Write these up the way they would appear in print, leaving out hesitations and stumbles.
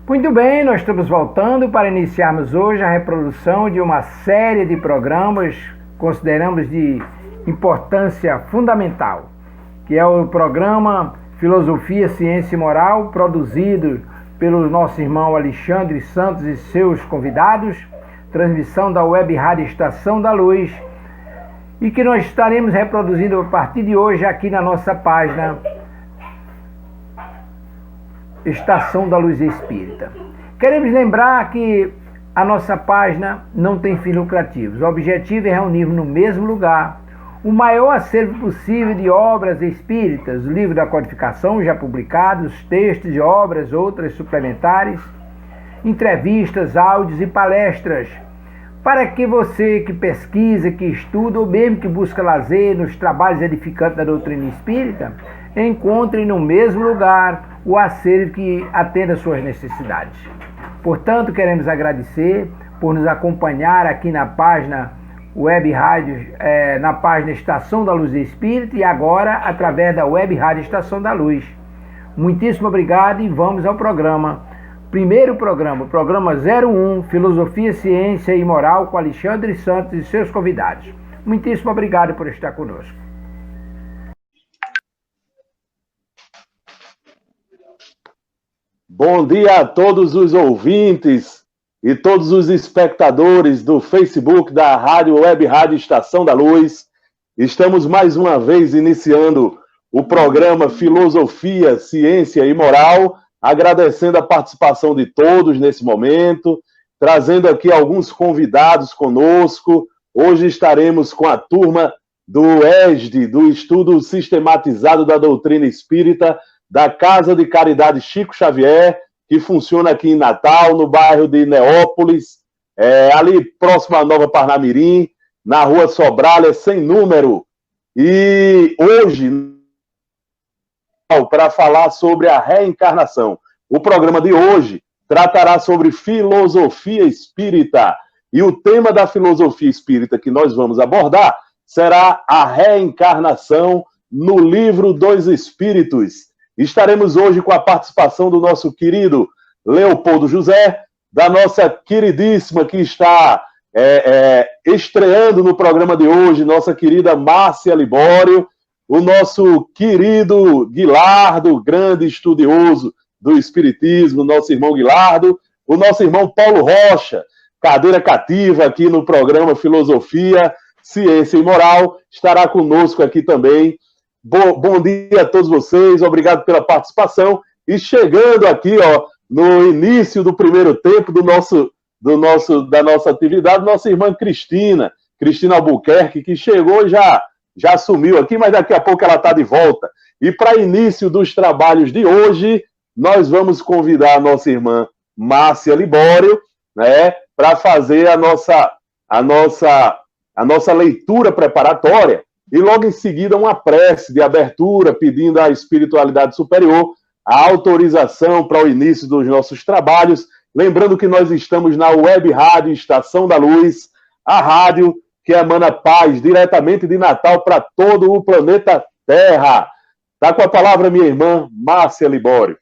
Muito bem, nós estamos voltando para iniciarmos hoje a reprodução de uma série de programas que consideramos de importância fundamental, que é o programa Filosofia, Ciência e Moral, produzido pelo nosso irmão Alexandre Santos e seus convidados, transmissão da Web Rádio Estação da Luz, e que nós estaremos reproduzindo a partir de hoje aqui na nossa página Estação da Luz Espírita. Queremos lembrar que a nossa página não tem fins lucrativos. O objetivo é reunir no mesmo lugar o maior acervo possível de obras espíritas, o livro da codificação já publicados, textos de obras, outras suplementares, entrevistas, áudios e palestras, para que você que pesquisa, que estuda ou mesmo que busca lazer nos trabalhos edificantes da doutrina espírita, encontre no mesmo lugar o acervo que atenda às suas necessidades. Portanto, queremos agradecer por nos acompanhar aqui na página Web Rádio, na página Estação da Luz Espírita e agora através da Web Rádio Estação da Luz. Muitíssimo obrigado e vamos ao programa. Primeiro programa, programa 01, Filosofia, Ciência e Moral com Alexandre Santos e seus convidados. Muitíssimo obrigado por estar conosco. Bom dia a todos os ouvintes e todos os espectadores do Facebook da Rádio Web Rádio Estação da Luz. Estamos mais uma vez iniciando o programa Filosofia, Ciência e Moral, agradecendo a participação de todos nesse momento, trazendo aqui alguns convidados conosco. Hoje estaremos com a turma do ESD, do Estudo Sistematizado da Doutrina Espírita, da Casa de Caridade Chico Xavier, que funciona aqui em Natal, no bairro de Neópolis, ali próximo à Nova Parnamirim, na rua Sobralha, sem número. E hoje, para falar sobre a reencarnação. O programa de hoje tratará sobre filosofia espírita. E o tema da filosofia espírita que nós vamos abordar será a reencarnação no Livro dos Espíritos. Estaremos hoje com a participação do nosso querido Leopoldo José, da nossa queridíssima que está estreando no programa de hoje, nossa querida Márcia Libório, o nosso querido Guilardo, grande estudioso do Espiritismo, nosso irmão Guilardo, o nosso irmão Paulo Rocha, cadeira cativa aqui no programa Filosofia, Ciência e Moral, estará conosco aqui também. Bom dia a todos vocês, obrigado pela participação. E chegando aqui, no início do primeiro tempo da nossa atividade, nossa irmã Cristina Albuquerque, que chegou e já sumiu aqui, mas daqui a pouco ela está de volta. E para início dos trabalhos de hoje, nós vamos convidar a nossa irmã Márcia Libório, né, para fazer a nossa leitura preparatória. E logo em seguida uma prece de abertura, pedindo à espiritualidade superior a autorização para o início dos nossos trabalhos. Lembrando que nós estamos na Web Rádio Estação da Luz, a rádio que emana paz diretamente de Natal para todo o planeta Terra. Está com a palavra minha irmã Márcia Libório.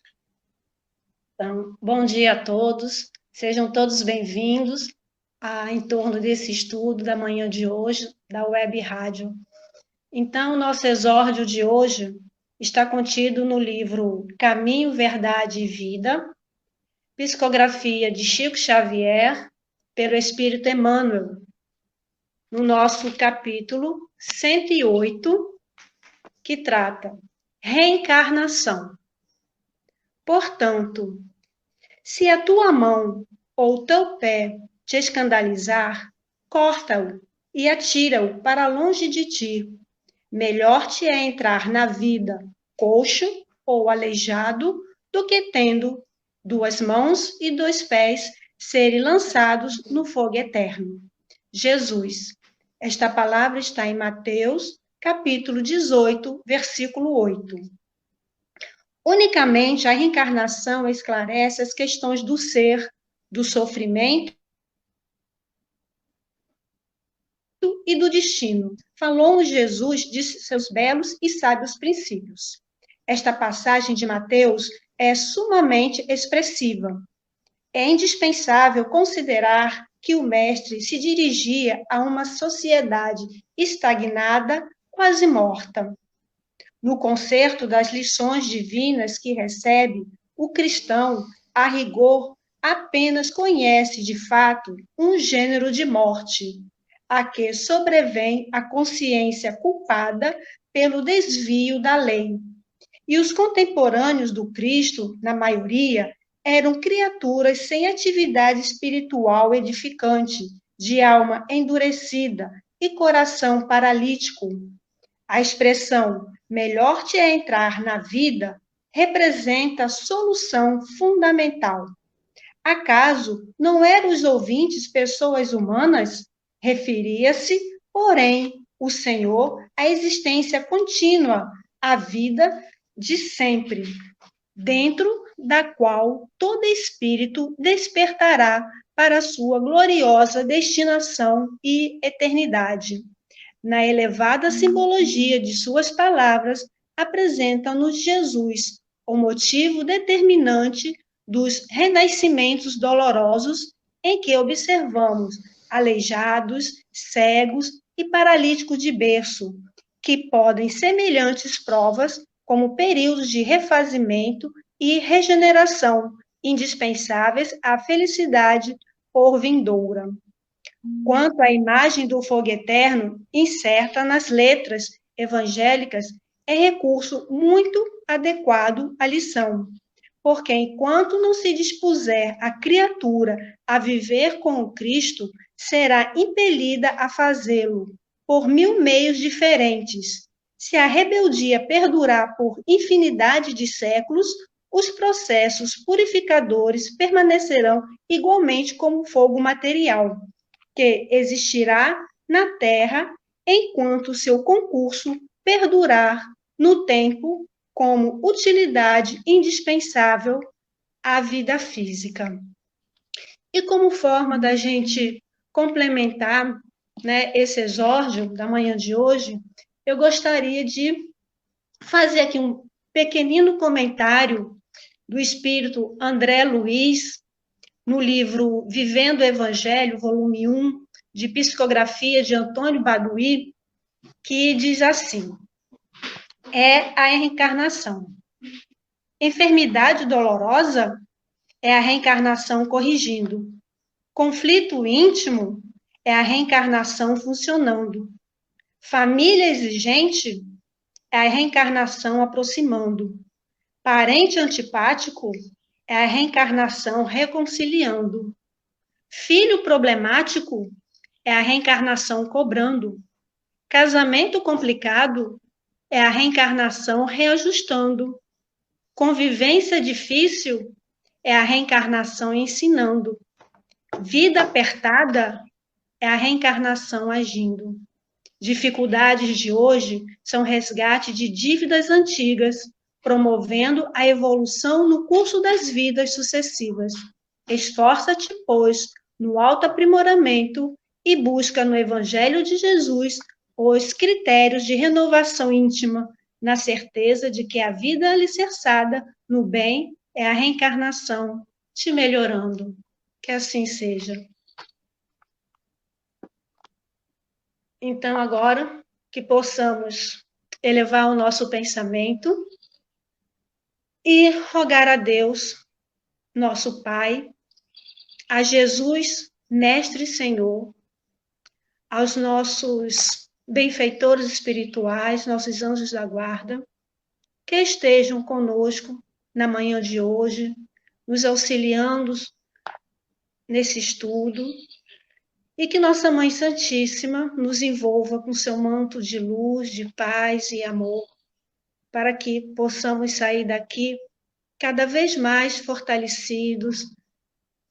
Então, bom dia a todos, sejam todos bem-vindos em torno desse estudo da manhã de hoje, da Web Rádio. Então, nosso exórdio de hoje está contido no livro Caminho, Verdade e Vida, psicografia de Chico Xavier, pelo Espírito Emmanuel, no nosso capítulo 108, que trata reencarnação. Portanto, se a tua mão ou teu pé te escandalizar, corta-o e atira-o para longe de ti. Melhor te é entrar na vida coxo ou aleijado do que tendo 2 mãos e 2 pés serem lançados no fogo eterno. Jesus. Esta palavra está em Mateus, capítulo 18, versículo 8. Unicamente a reencarnação esclarece as questões do ser, do sofrimento e do destino. Falou Jesus de seus belos e sábios princípios. Esta passagem de Mateus é sumamente expressiva. É indispensável considerar que o mestre se dirigia a uma sociedade estagnada, quase morta. No concerto das lições divinas que recebe, o cristão, a rigor, apenas conhece de fato um gênero de morte, a que sobrevém a consciência culpada pelo desvio da lei. E os contemporâneos do Cristo, na maioria, eram criaturas sem atividade espiritual edificante, de alma endurecida e coração paralítico. A expressão melhor te é entrar na vida representa a solução fundamental. Acaso não eram os ouvintes pessoas humanas? Referia-se, porém, o Senhor à existência contínua, à vida de sempre, dentro da qual todo espírito despertará para a sua gloriosa destinação e eternidade. Na elevada simbologia de suas palavras, apresenta-nos Jesus, o motivo determinante dos renascimentos dolorosos em que observamos aleijados, cegos e paralíticos de berço, que podem semelhantes provas como períodos de refazimento e regeneração, indispensáveis à felicidade por vindoura. Quanto à imagem do fogo eterno, incerta nas letras evangélicas, é recurso muito adequado à lição, porque enquanto não se dispuser a criatura a viver com o Cristo, será impelida a fazê-lo por 1000 meios diferentes. Se a rebeldia perdurar por infinidade de séculos, os processos purificadores permanecerão igualmente como fogo material, que existirá na terra enquanto seu concurso perdurar no tempo como utilidade indispensável à vida física. E como forma da gente complementar, né, esse exórdio da manhã de hoje, eu gostaria de fazer aqui um pequenino comentário do espírito André Luiz, no livro Vivendo o Evangelho, volume 1, de psicografia de Antônio Baduí, que diz assim: é a reencarnação. Enfermidade dolorosa é a reencarnação corrigindo. Conflito íntimo é a reencarnação funcionando. Família exigente é a reencarnação aproximando. Parente antipático é a reencarnação reconciliando. Filho problemático é a reencarnação cobrando. Casamento complicado é a reencarnação reajustando. Convivência difícil é a reencarnação ensinando. Vida apertada é a reencarnação agindo. Dificuldades de hoje são resgate de dívidas antigas, promovendo a evolução no curso das vidas sucessivas. Esforça-te, pois, no autoaprimoramento e busca no Evangelho de Jesus os critérios de renovação íntima, na certeza de que a vida alicerçada no bem é a reencarnação te melhorando. Que assim seja. Então, agora, que possamos elevar o nosso pensamento e rogar a Deus, nosso Pai, a Jesus, Mestre e Senhor, aos nossos benfeitores espirituais, nossos anjos da guarda, que estejam conosco na manhã de hoje, nos auxiliando nesse estudo, e que Nossa Mãe Santíssima nos envolva com seu manto de luz, de paz e amor, para que possamos sair daqui cada vez mais fortalecidos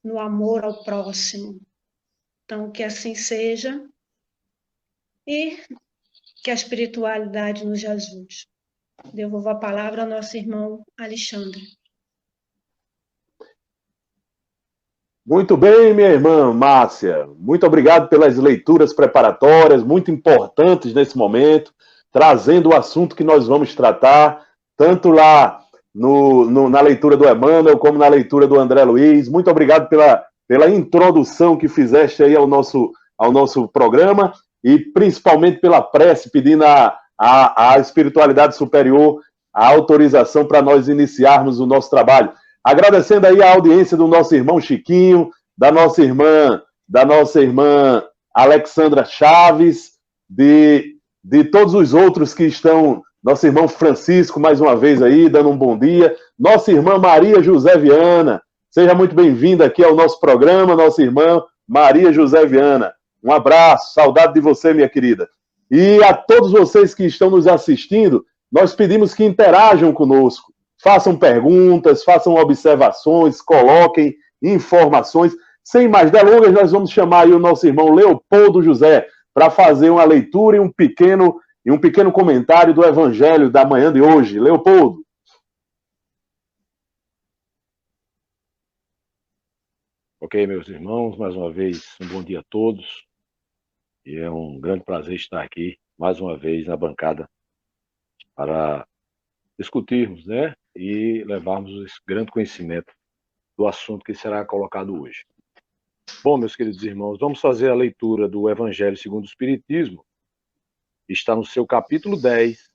no amor ao próximo. Então, que assim seja e que a espiritualidade nos ajude. Devolvo a palavra ao nosso irmão Alexandre. Muito bem, minha irmã Márcia. Muito obrigado pelas leituras preparatórias, muito importantes nesse momento, trazendo o assunto que nós vamos tratar, tanto lá na leitura do Emmanuel, como na leitura do André Luiz. Muito obrigado pela introdução que fizeste aí ao nosso programa e principalmente pela prece, pedindo à espiritualidade superior a autorização para nós iniciarmos o nosso trabalho. Agradecendo aí a audiência do nosso irmão Chiquinho, da nossa irmã Alexandra Chaves, de todos os outros que estão, nosso irmão Francisco, mais uma vez aí, dando um bom dia, nossa irmã Maria José Viana, seja muito bem-vinda aqui ao nosso programa, nossa irmã Maria José Viana. Um abraço, saudade de você, minha querida. E a todos vocês que estão nos assistindo, nós pedimos que interajam conosco, façam perguntas, façam observações, coloquem informações. Sem mais delongas, nós vamos chamar aí o nosso irmão Leopoldo José para fazer uma leitura e um pequeno comentário do Evangelho da manhã de hoje. Leopoldo. Ok, meus irmãos, mais uma vez, um bom dia a todos. E é um grande prazer estar aqui, mais uma vez, na bancada, para discutirmos, né, e levarmos esse grande conhecimento do assunto que será colocado hoje. Bom, meus queridos irmãos, vamos fazer a leitura do Evangelho segundo o Espiritismo. Está no seu capítulo 10.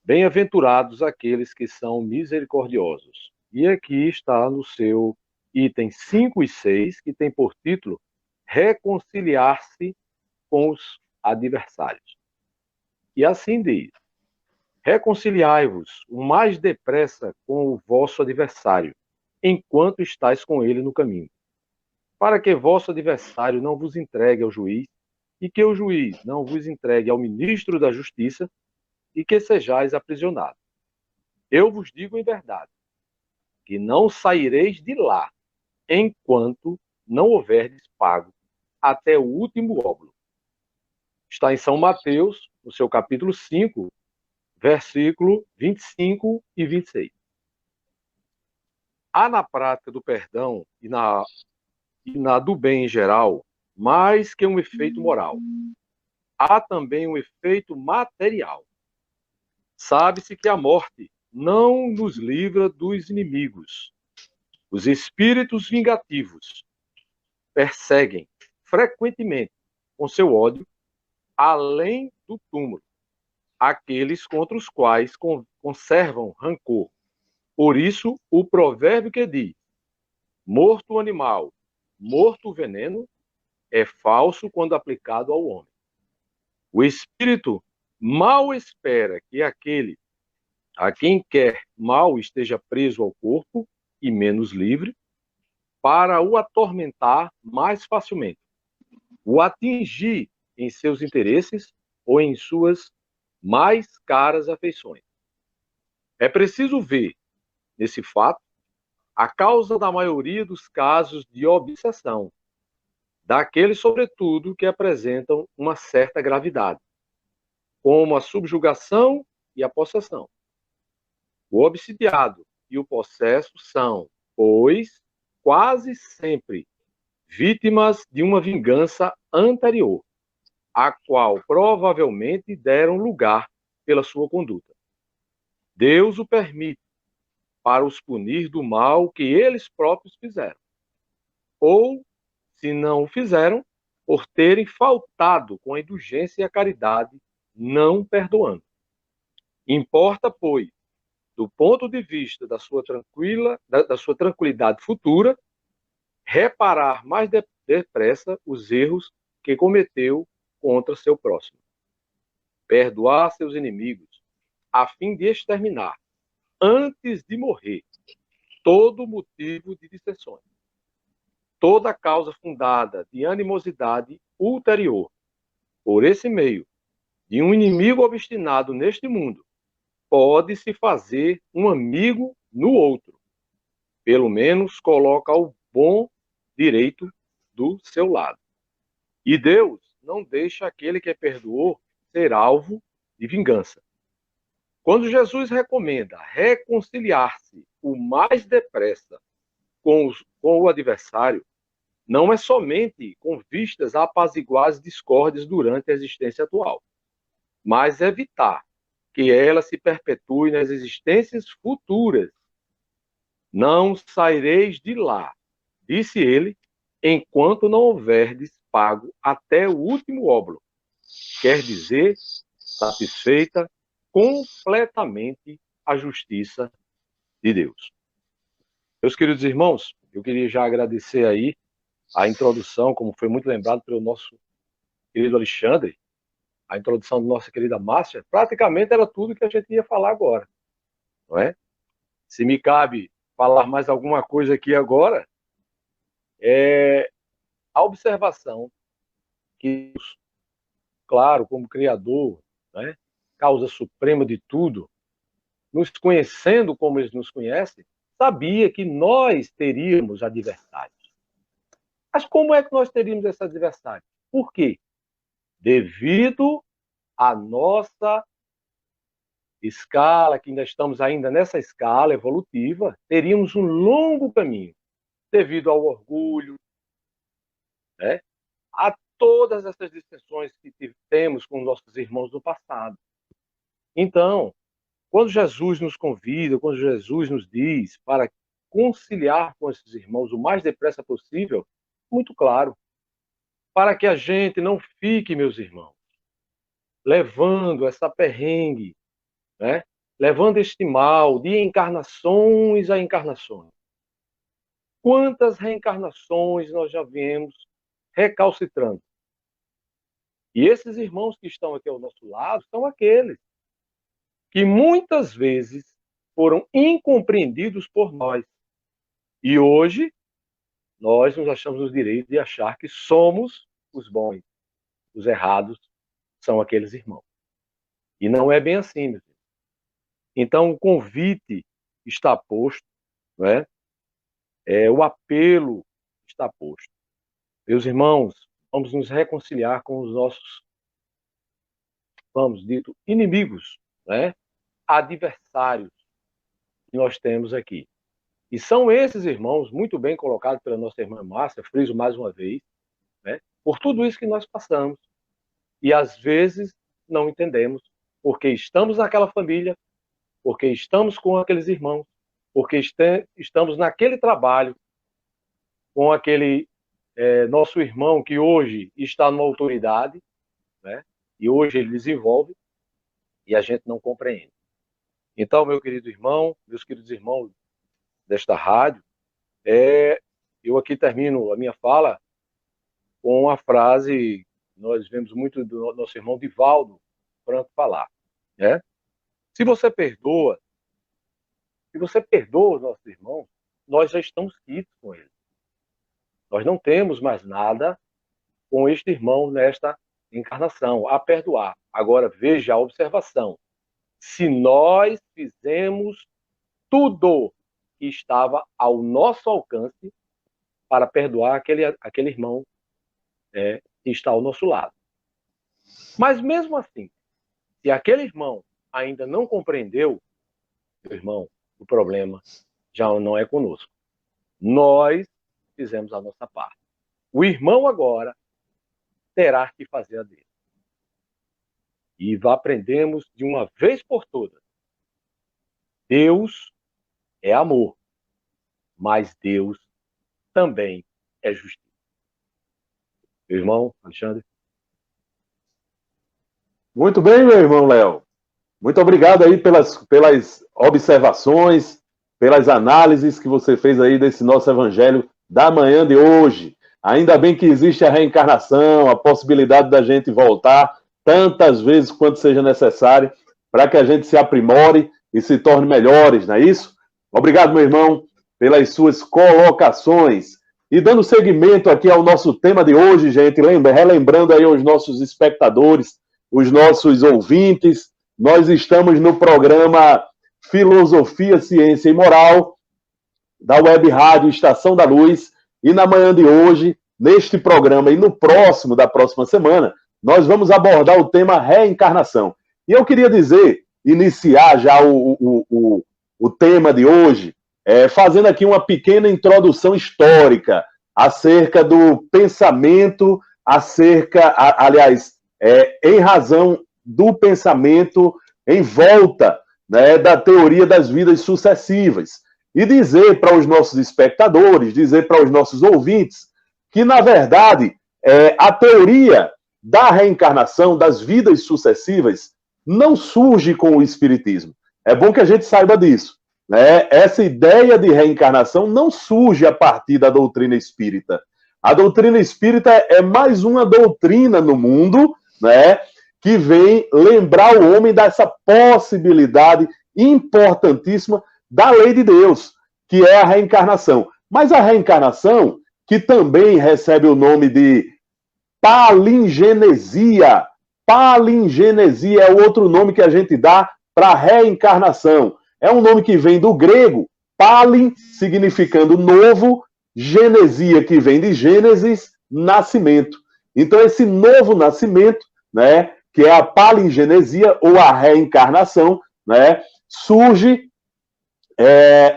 Bem-aventurados aqueles que são misericordiosos. E aqui está no seu item 5 e 6, que tem por título Reconciliar-se com os adversários. E assim diz: reconciliai-vos o mais depressa com o vosso adversário, enquanto estáis com ele no caminho, para que vosso adversário não vos entregue ao juiz, e que o juiz não vos entregue ao ministro da justiça, e que sejais aprisionados. Eu vos digo em verdade, que não saireis de lá, enquanto não houverdes pago até o último óbolo. Está em São Mateus, no seu capítulo 5, versículo 25 e 26. Há na prática do perdão e na do bem em geral, mais que um efeito moral. Há também um efeito material. Sabe-se que a morte não nos livra dos inimigos. Os espíritos vingativos perseguem frequentemente com seu ódio, além do túmulo, aqueles contra os quais conservam rancor. Por isso, o provérbio que diz: morto o animal, morto o veneno, é falso quando aplicado ao homem. O espírito mal espera que aquele a quem quer mal esteja preso ao corpo e menos livre, para o atormentar mais facilmente, o atingir em seus interesses ou em suas mais caras afeições. É preciso ver, nesse fato, a causa da maioria dos casos de obsessão, daqueles, sobretudo, que apresentam uma certa gravidade, como a subjugação e a possessão. O obsidiado e o possesso são, pois, quase sempre vítimas de uma vingança anterior, a qual provavelmente deram lugar pela sua conduta. Deus o permite para os punir do mal que eles próprios fizeram. Ou, se não o fizeram, por terem faltado com a indulgência e a caridade, não perdoando. Importa, pois, do ponto de vista da sua tranquilidade futura, reparar mais depressa os erros que cometeu contra seu próximo. Perdoar seus inimigos, a fim de exterminar, antes de morrer, todo motivo de dissensões, toda causa fundada de animosidade ulterior. Por esse meio, de um inimigo obstinado neste mundo, pode-se fazer um amigo no outro. Pelo menos coloca o bom direito do seu lado. E Deus não deixa aquele que perdoou ser alvo de vingança. Quando Jesus recomenda reconciliar-se o mais depressa com o adversário, não é somente com vistas a apaziguar as discórdias durante a existência atual, mas evitar que ela se perpetue nas existências futuras. Não saireis de lá, disse ele, enquanto não houverdes pago até o último óbolo. Quer dizer, satisfeita completamente a justiça de Deus. Meus queridos irmãos, eu queria já agradecer aí a introdução, como foi muito lembrado pelo nosso querido Alexandre, a introdução da nossa querida Márcia, praticamente era tudo que a gente ia falar agora, não é? Se me cabe falar mais alguma coisa aqui agora, é a observação que, claro, como Criador, né, causa suprema de tudo, nos conhecendo como Ele nos conhece, sabia que nós teríamos adversários. Mas como é que nós teríamos esse adversário? Por quê? Devido à nossa escala, que ainda estamos ainda nessa escala evolutiva, teríamos um longo caminho, devido ao orgulho, né? A todas essas distensões que temos com nossos irmãos do passado. Então, quando Jesus nos convida, quando Jesus nos diz para conciliar com esses irmãos o mais depressa possível, muito claro, para que a gente não fique, meus irmãos, levando essa perrengue, né? Levando este mal de encarnações a encarnações. Quantas reencarnações nós já viemos recalcitrando? E esses irmãos que estão aqui ao nosso lado são aqueles que muitas vezes foram incompreendidos por nós. E hoje, nós nos achamos no direito de achar que somos os bons. Os errados são aqueles irmãos. E não é bem assim, meu filho. Então, o convite está posto, né? O apelo está posto. Meus irmãos, vamos nos reconciliar com os nossos, vamos dito, inimigos, né? Adversários que nós temos aqui. E são esses irmãos, muito bem colocados pela nossa irmã Márcia, friso mais uma vez, né? Por tudo isso que nós passamos. E às vezes não entendemos porque estamos naquela família, porque estamos com aqueles irmãos, porque estamos naquele trabalho com aquele nosso irmão que hoje está numa autoridade, né? E hoje ele desenvolve e a gente não compreende. Então, meu querido irmão, meus queridos irmãos desta rádio, eu aqui termino a minha fala com uma frase que nós vemos muito do nosso irmão Divaldo Franco falar, né? Se você perdoa os nossos irmãos, nós já estamos quites com eles. Nós não temos mais nada com este irmão nesta encarnação a perdoar. Agora, veja a observação. Se nós fizemos tudo que estava ao nosso alcance para perdoar aquele irmão que está ao nosso lado. Mas mesmo assim, se aquele irmão ainda não compreendeu, meu irmão, o problema já não é conosco. Nós fizemos a nossa parte. O irmão agora terá que fazer a dele. E aprendemos de uma vez por todas. Deus é amor, mas Deus também é justiça. Meu irmão, Alexandre. Muito bem, meu irmão Léo. Muito obrigado aí pelas observações, pelas análises que você fez aí desse nosso evangelho da manhã de hoje. Ainda bem que existe a reencarnação, a possibilidade da gente voltar tantas vezes quanto seja necessário para que a gente se aprimore e se torne melhores, não é isso? Obrigado, meu irmão, pelas suas colocações. E dando seguimento aqui ao nosso tema de hoje, gente, relembrando aí aos nossos espectadores, os nossos ouvintes, nós estamos no programa Filosofia, Ciência e Moral, da Web Rádio Estação da Luz, e na manhã de hoje, neste programa e no próximo, da próxima semana, nós vamos abordar o tema reencarnação. E eu queria iniciar já o tema de hoje, fazendo aqui uma pequena introdução histórica acerca do pensamento, em razão do pensamento em volta, né, da teoria das vidas sucessivas. E dizer para os nossos espectadores, dizer para os nossos ouvintes, que, na verdade, a teoria da reencarnação, das vidas sucessivas, não surge com o Espiritismo. É bom que a gente saiba disso, né? Essa ideia de reencarnação não surge a partir da doutrina espírita. A doutrina espírita é mais uma doutrina no mundo, né, que vem lembrar o homem dessa possibilidade importantíssima da lei de Deus, que é a reencarnação. Mas a reencarnação, que também recebe o nome de palingenesia. Palingenesia é o outro nome que a gente dá para reencarnação. É um nome que vem do grego, palin, significando novo, genesia, que vem de Gênesis, nascimento. Então, esse novo nascimento, né, que é a palingenesia, ou a reencarnação, né, surge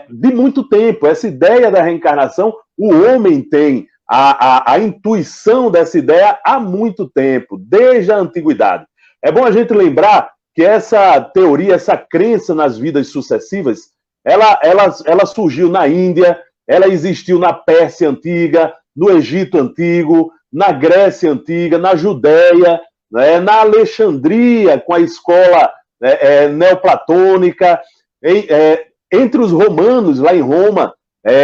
de muito tempo. Essa ideia da reencarnação, o homem tem a intuição dessa ideia há muito tempo, desde a antiguidade. É bom a gente lembrar que essa teoria, essa crença nas vidas sucessivas, ela surgiu na Índia, ela existiu na Pérsia Antiga, no Egito Antigo, na Grécia Antiga, na Judéia, né, na Alexandria, com a escola neoplatônica, entre os romanos, lá em Roma,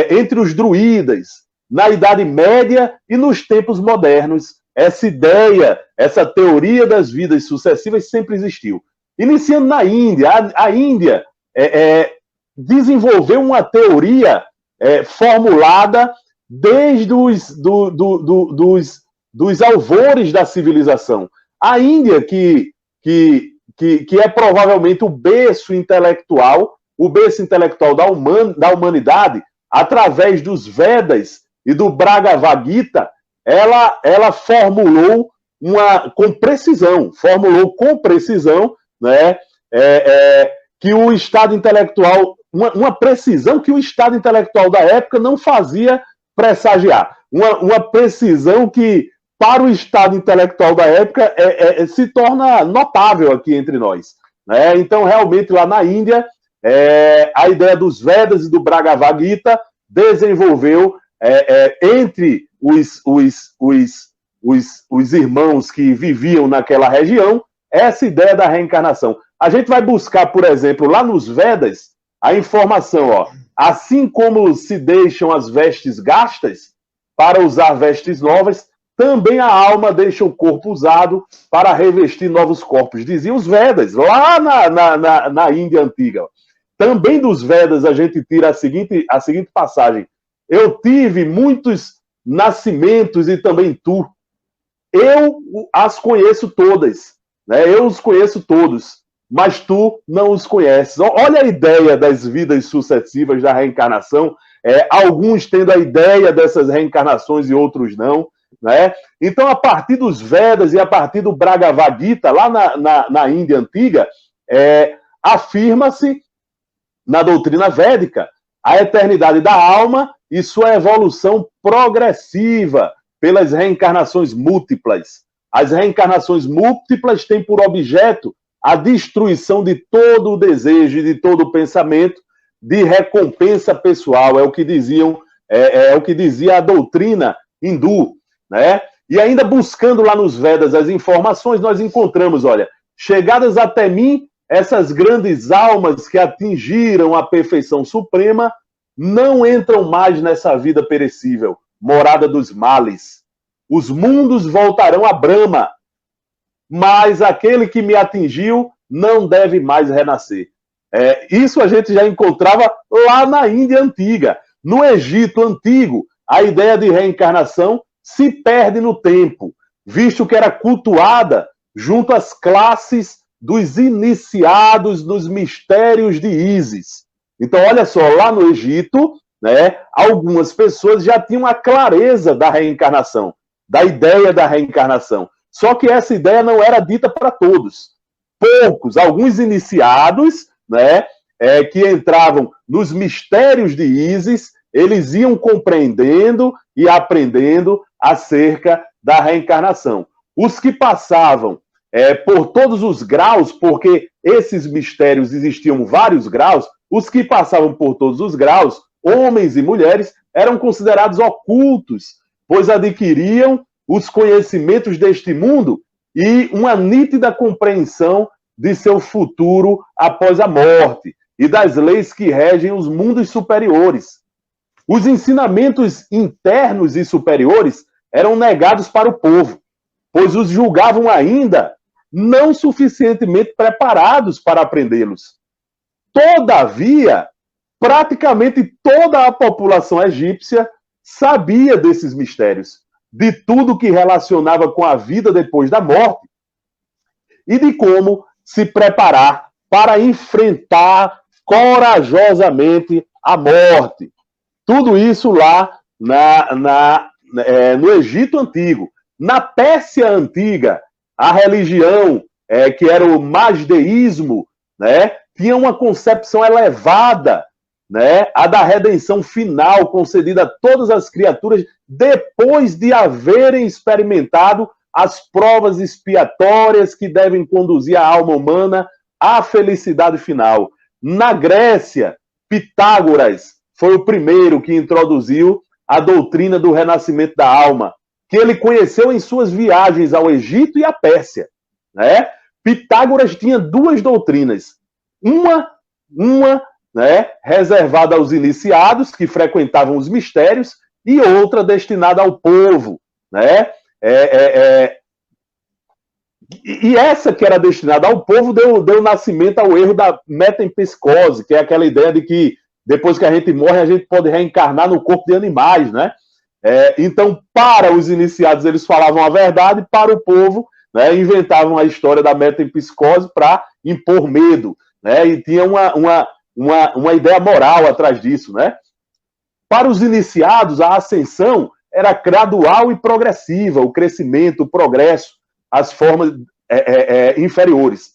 entre os druidas, na Idade Média e nos tempos modernos. Essa ideia, essa teoria das vidas sucessivas sempre existiu. Iniciando na Índia, a Índia desenvolveu uma teoria formulada desde dos alvores da civilização. A Índia, que é provavelmente o berço intelectual da humanidade, através dos Vedas e do Bhagavad Gita, ela formulou com precisão, né, que o estado intelectual, uma precisão que o estado intelectual da época não fazia pressagiar, uma precisão que, para o estado intelectual da época, se torna notável aqui entre nós, né? Então, realmente, lá na Índia, a ideia dos Vedas e do Bhagavad Gita desenvolveu entre os irmãos que viviam naquela região essa ideia da reencarnação. A gente vai buscar, por exemplo, lá nos Vedas, a informação, ó, assim como se deixam as vestes gastas para usar vestes novas, também a alma deixa o corpo usado para revestir novos corpos, diziam os Vedas, lá na Índia Antiga. Também dos Vedas a gente tira a seguinte passagem: eu tive muitos nascimentos e também tu. Eu as conheço todas, né? Eu os conheço todos, mas tu não os conheces. Olha a ideia das vidas sucessivas, da reencarnação, alguns tendo a ideia dessas reencarnações e outros não, né? Então, a partir dos Vedas e a partir do Bhagavad Gita, lá na Índia Antiga, afirma-se na doutrina védica a eternidade da alma e sua evolução progressiva pelas reencarnações múltiplas. As reencarnações múltiplas têm por objeto a destruição de todo o desejo e de todo o pensamento de recompensa pessoal. É o que dizia a doutrina hindu, né? E ainda buscando lá nos Vedas as informações, nós encontramos, olha, chegadas até mim, essas grandes almas que atingiram a perfeição suprema não entram mais nessa vida perecível, morada dos males. Os mundos voltarão a Brahma, mas aquele que me atingiu não deve mais renascer. Isso a gente já encontrava lá na Índia Antiga. No Egito Antigo, a ideia de reencarnação se perde no tempo, visto que era cultuada junto às classes dos iniciados nos mistérios de Ísis. Então, olha só, lá no Egito, né, algumas pessoas já tinham a clareza da reencarnação, da ideia da reencarnação. Só que essa ideia não era dita para todos. Poucos, alguns iniciados, né, que entravam nos mistérios de Ísis, eles iam compreendendo e aprendendo acerca da reencarnação. Os que passavam por todos os graus, porque esses mistérios existiam vários graus, os que passavam por todos os graus, homens e mulheres, eram considerados ocultos, pois adquiriam os conhecimentos deste mundo e uma nítida compreensão de seu futuro após a morte e das leis que regem os mundos superiores. Os ensinamentos internos e superiores eram negados para o povo, pois os julgavam ainda não suficientemente preparados para aprendê-los. Todavia, praticamente toda a população egípcia sabia desses mistérios, de tudo que relacionava com a vida depois da morte e de como se preparar para enfrentar corajosamente a morte. Tudo isso lá no Egito Antigo. Na Pérsia Antiga, a religião, que era o mazdeísmo, né, tinha uma concepção elevada, né, a da redenção final concedida a todas as criaturas depois de haverem experimentado as provas expiatórias que devem conduzir a alma humana à felicidade final. Na Grécia, Pitágoras foi o primeiro que introduziu a doutrina do renascimento da alma, que ele conheceu em suas viagens ao Egito e à Pérsia, né? Pitágoras tinha duas doutrinas. Uma, né, reservada aos iniciados, que frequentavam os mistérios, e outra destinada ao povo, né? E essa que era destinada ao povo deu nascimento ao erro da metempsicose, que é aquela ideia de que depois que a gente morre, a gente pode reencarnar no corpo de animais, né? Então, para os iniciados, eles falavam a verdade, para o povo, né, inventavam a história da metempsicose para impor medo, né? E tinha uma ideia moral atrás disso, né? Para os iniciados, a ascensão era gradual e progressiva, o crescimento, o progresso, as formas inferiores.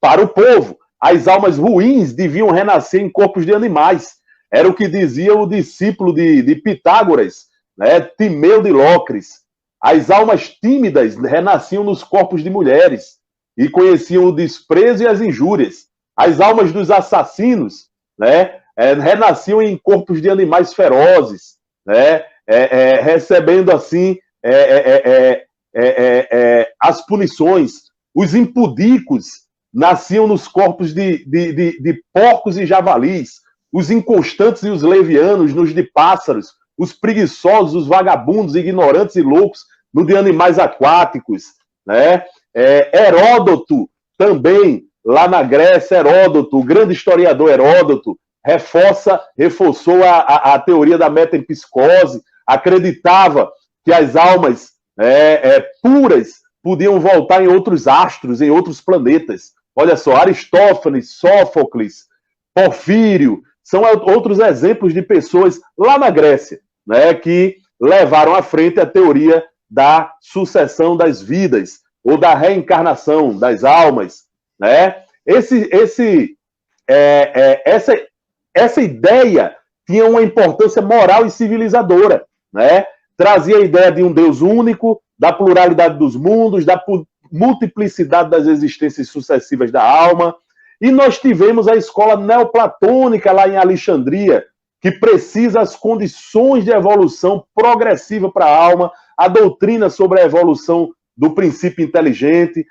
Para o povo, as almas ruins deviam renascer em corpos de animais. Era o que dizia o discípulo de Pitágoras, né, Timeu de Locris. As almas tímidas renasciam nos corpos de mulheres e conheciam o desprezo e as injúrias. As almas dos assassinos, né, renasciam em corpos de animais ferozes, né, recebendo assim as punições. Os impudicos nasciam nos corpos de porcos e javalis, os inconstantes e os levianos nos de pássaros, os preguiçosos, os vagabundos, ignorantes e loucos no de animais aquáticos, né? Heródoto também, lá na Grécia, Heródoto, o grande historiador Heródoto, reforçou a teoria da metempsicose, acreditava que as almas puras podiam voltar em outros astros, em outros planetas. Olha só, Aristófanes, Sófocles, Porfírio, são outros exemplos de pessoas lá na Grécia, né, que levaram à frente a teoria da sucessão das vidas, ou da reencarnação das almas, né? Essa ideia tinha uma importância moral e civilizadora, né? Trazia a ideia de um Deus único, da pluralidade dos mundos, da multiplicidade das existências sucessivas da alma. E nós tivemos a escola neoplatônica lá em Alexandria, que precisa as condições de evolução progressiva para a alma, a doutrina sobre a evolução do princípio inteligente,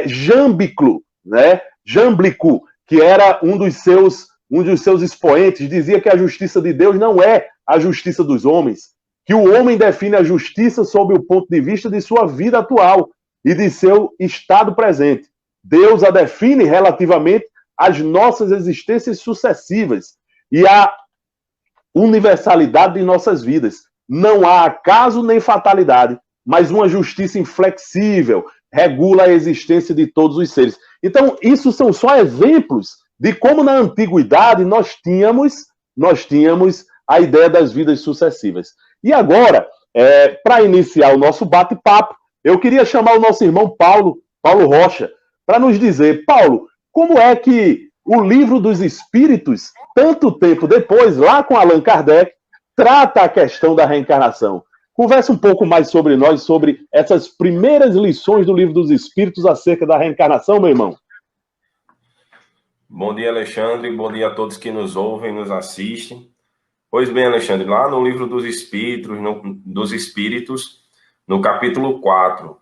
Jamblico, né? Jamblico, que era um dos seus expoentes, dizia que a justiça de Deus não é a justiça dos homens, que o homem define a justiça sob o ponto de vista de sua vida atual e de seu estado presente. Deus a define relativamente às nossas existências sucessivas e à universalidade de nossas vidas. Não há acaso nem fatalidade, mas uma justiça inflexível regula a existência de todos os seres. Então, isso são só exemplos de como na antiguidade nós tínhamos a ideia das vidas sucessivas. E agora, para iniciar o nosso bate-papo, eu queria chamar o nosso irmão Paulo Rocha, para nos dizer, Paulo, como é que o Livro dos Espíritos, tanto tempo depois, lá com Allan Kardec, trata a questão da reencarnação? Conversa um pouco mais sobre nós, sobre essas primeiras lições do Livro dos Espíritos acerca da reencarnação, meu irmão. Bom dia, Alexandre. Bom dia a todos que nos ouvem, nos assistem. Pois bem, Alexandre, lá no livro dos Espíritos, no capítulo 4,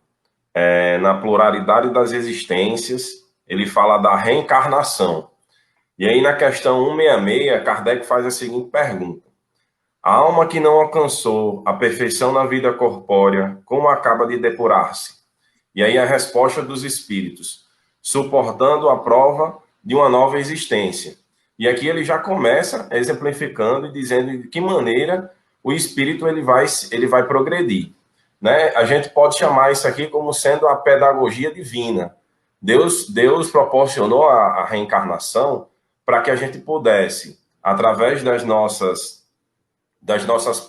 na pluralidade das existências, ele fala da reencarnação. E aí, na questão 166, Kardec faz a seguinte pergunta: a alma que não alcançou a perfeição na vida corpórea, como acaba de depurar-se? E aí a resposta dos espíritos: suportando a prova de uma nova existência. E aqui ele já começa exemplificando e dizendo de que maneira o espírito ele vai progredir, né? A gente pode chamar isso aqui como sendo a pedagogia divina. Deus proporcionou a reencarnação para que a gente pudesse, através das nossas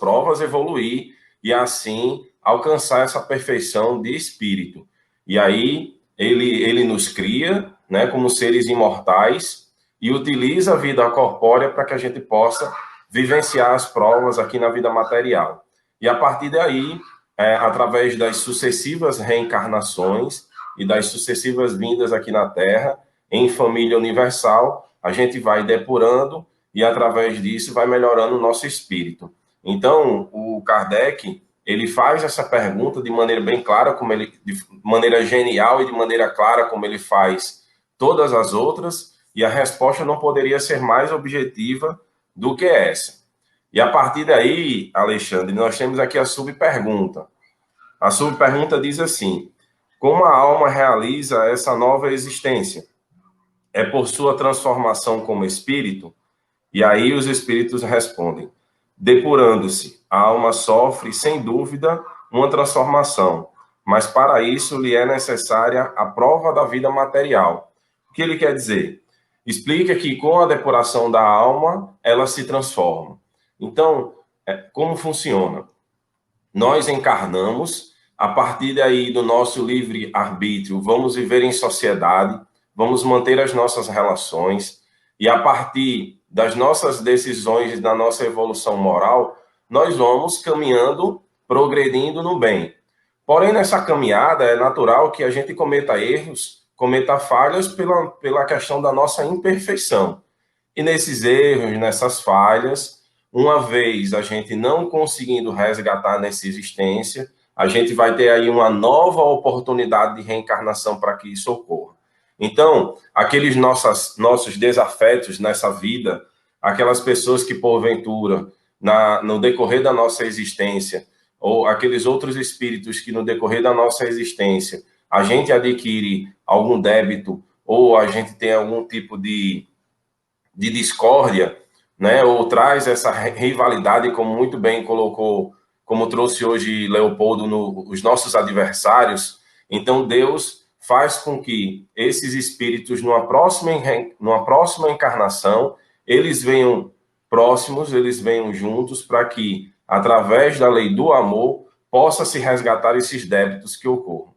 provas, evoluir e assim alcançar essa perfeição de espírito. E aí ele nos cria, né, como seres imortais e utiliza a vida corpórea para que a gente possa vivenciar as provas aqui na vida material. E a partir daí, através das sucessivas reencarnações e das sucessivas vindas aqui na Terra, em família universal, a gente vai depurando e através disso vai melhorando o nosso espírito. Então, o Kardec, ele faz essa pergunta de maneira bem clara, de maneira genial e de maneira clara, como ele faz todas as outras, e a resposta não poderia ser mais objetiva do que essa. E a partir daí, Alexandre, nós temos aqui a subpergunta. A subpergunta diz assim: como a alma realiza essa nova existência? É por sua transformação como espírito? E aí os espíritos respondem: depurando-se, a alma sofre, sem dúvida, uma transformação, mas para isso lhe é necessária a prova da vida material. O que ele quer dizer? Explica que com a depuração da alma, ela se transforma. Então, como funciona? Nós encarnamos, a partir daí do nosso livre-arbítrio, vamos viver em sociedade, vamos manter as nossas relações, e a partir das nossas decisões, da nossa evolução moral, nós vamos caminhando, progredindo no bem. Porém, nessa caminhada, é natural que a gente cometa erros, cometa falhas pela questão da nossa imperfeição. E nesses erros, nessas falhas, uma vez a gente não conseguindo resgatar nessa existência, a gente vai ter aí uma nova oportunidade de reencarnação para que isso ocorra. Então, aqueles nossos desafetos nessa vida, aquelas pessoas que, porventura, no decorrer da nossa existência, ou aqueles outros espíritos que, no decorrer da nossa existência, a gente adquire algum débito, ou a gente tem algum tipo de discórdia, né, ou traz essa rivalidade, como muito bem colocou, como trouxe hoje Leopoldo, os nossos adversários. Então, Deus faz com que esses espíritos, numa próxima encarnação, eles venham próximos, eles venham juntos, para que, através da lei do amor, possa se resgatar esses débitos que ocorram.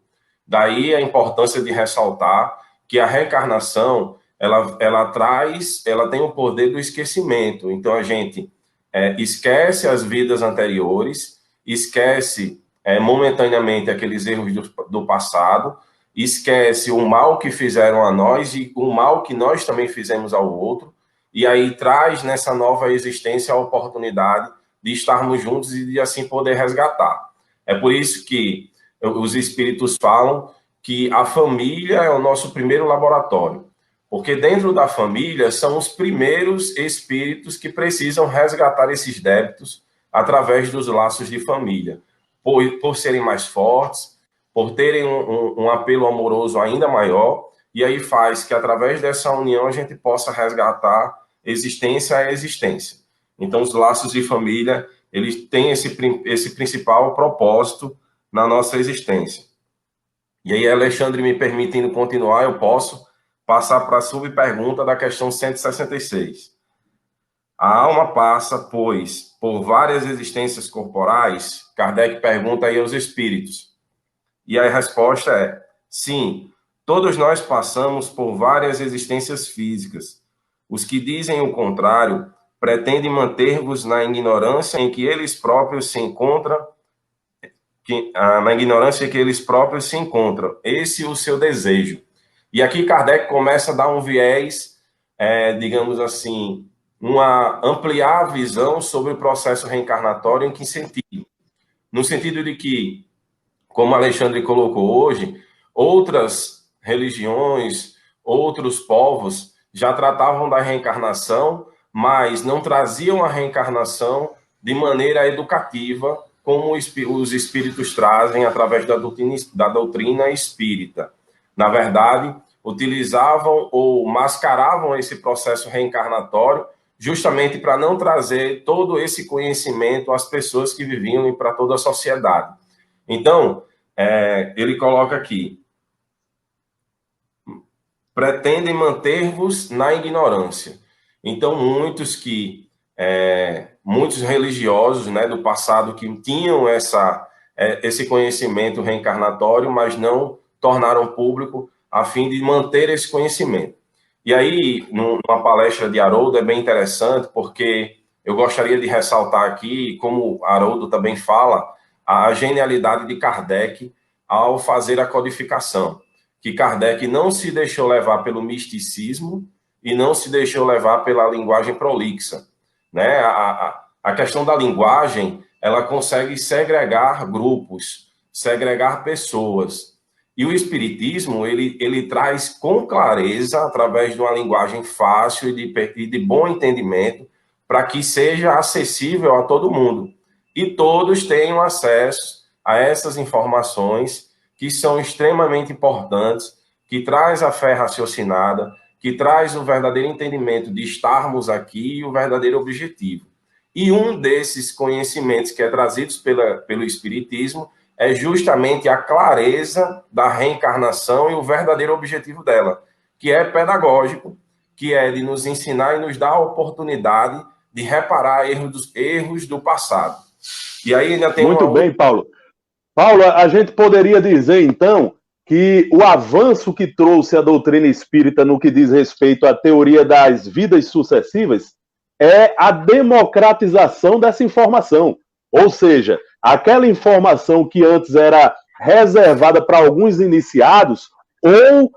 Daí a importância de ressaltar que a reencarnação, ela tem o poder do esquecimento. Então, a gente esquece as vidas anteriores, esquece momentaneamente aqueles erros do passado, esquece o mal que fizeram a nós e o mal que nós também fizemos ao outro, e aí traz nessa nova existência a oportunidade de estarmos juntos e de assim poder resgatar. É por isso que os espíritos falam que a família é o nosso primeiro laboratório, porque dentro da família são os primeiros espíritos que precisam resgatar esses débitos através dos laços de família, por serem mais fortes, por terem um apelo amoroso ainda maior, e aí faz que, através dessa união, a gente possa resgatar existência a existência. Então, os laços de família, eles têm esse principal propósito na nossa existência. E aí, Alexandre, me permitindo continuar, eu posso passar para a subpergunta da questão 166. A alma passa, pois, por várias existências corporais? Kardec pergunta aí aos espíritos. E a resposta é: sim, todos nós passamos por várias existências físicas. Os que dizem o contrário pretendem manter-vos na ignorância em que eles próprios se encontram, Esse é o seu desejo. E aqui Kardec começa a dar um viés digamos assim, ampliar a visão sobre o processo reencarnatório. Em que sentido? No sentido de que, como Alexandre colocou hoje, outras religiões, outros povos já tratavam da reencarnação, mas não traziam a reencarnação de maneira educativa, como os espíritos trazem através da doutrina espírita. Na verdade, utilizavam ou mascaravam esse processo reencarnatório justamente para não trazer todo esse conhecimento às pessoas que viviam e para toda a sociedade. Então, ele coloca aqui: pretendem manter-vos na ignorância. Então, muitos religiosos, né, do passado que tinham esse conhecimento reencarnatório, mas não tornaram público a fim de manter esse conhecimento. E aí, numa palestra de Haroldo, é bem interessante, porque eu gostaria de ressaltar aqui, como Haroldo também fala, a genialidade de Kardec ao fazer a codificação. Que Kardec não se deixou levar pelo misticismo e não se deixou levar pela linguagem prolixa, né? A questão da linguagem, ela consegue segregar grupos, segregar pessoas. E o Espiritismo, ele traz com clareza, através de uma linguagem fácil e de bom entendimento, para que seja acessível a todo mundo. E todos tenham acesso a essas informações que são extremamente importantes, que traz a fé raciocinada, que traz o verdadeiro entendimento de estarmos aqui e o verdadeiro objetivo. E um desses conhecimentos que é trazidos pelo Espiritismo é justamente a clareza da reencarnação e o verdadeiro objetivo dela, que é pedagógico, que é de nos ensinar e nos dar a oportunidade de reparar erros do passado. E aí ainda tem Muito bem, Paulo. Paulo, a gente poderia dizer, então, que o avanço que trouxe a doutrina espírita no que diz respeito à teoria das vidas sucessivas é a democratização dessa informação. Ou seja, aquela informação que antes era reservada para alguns iniciados ou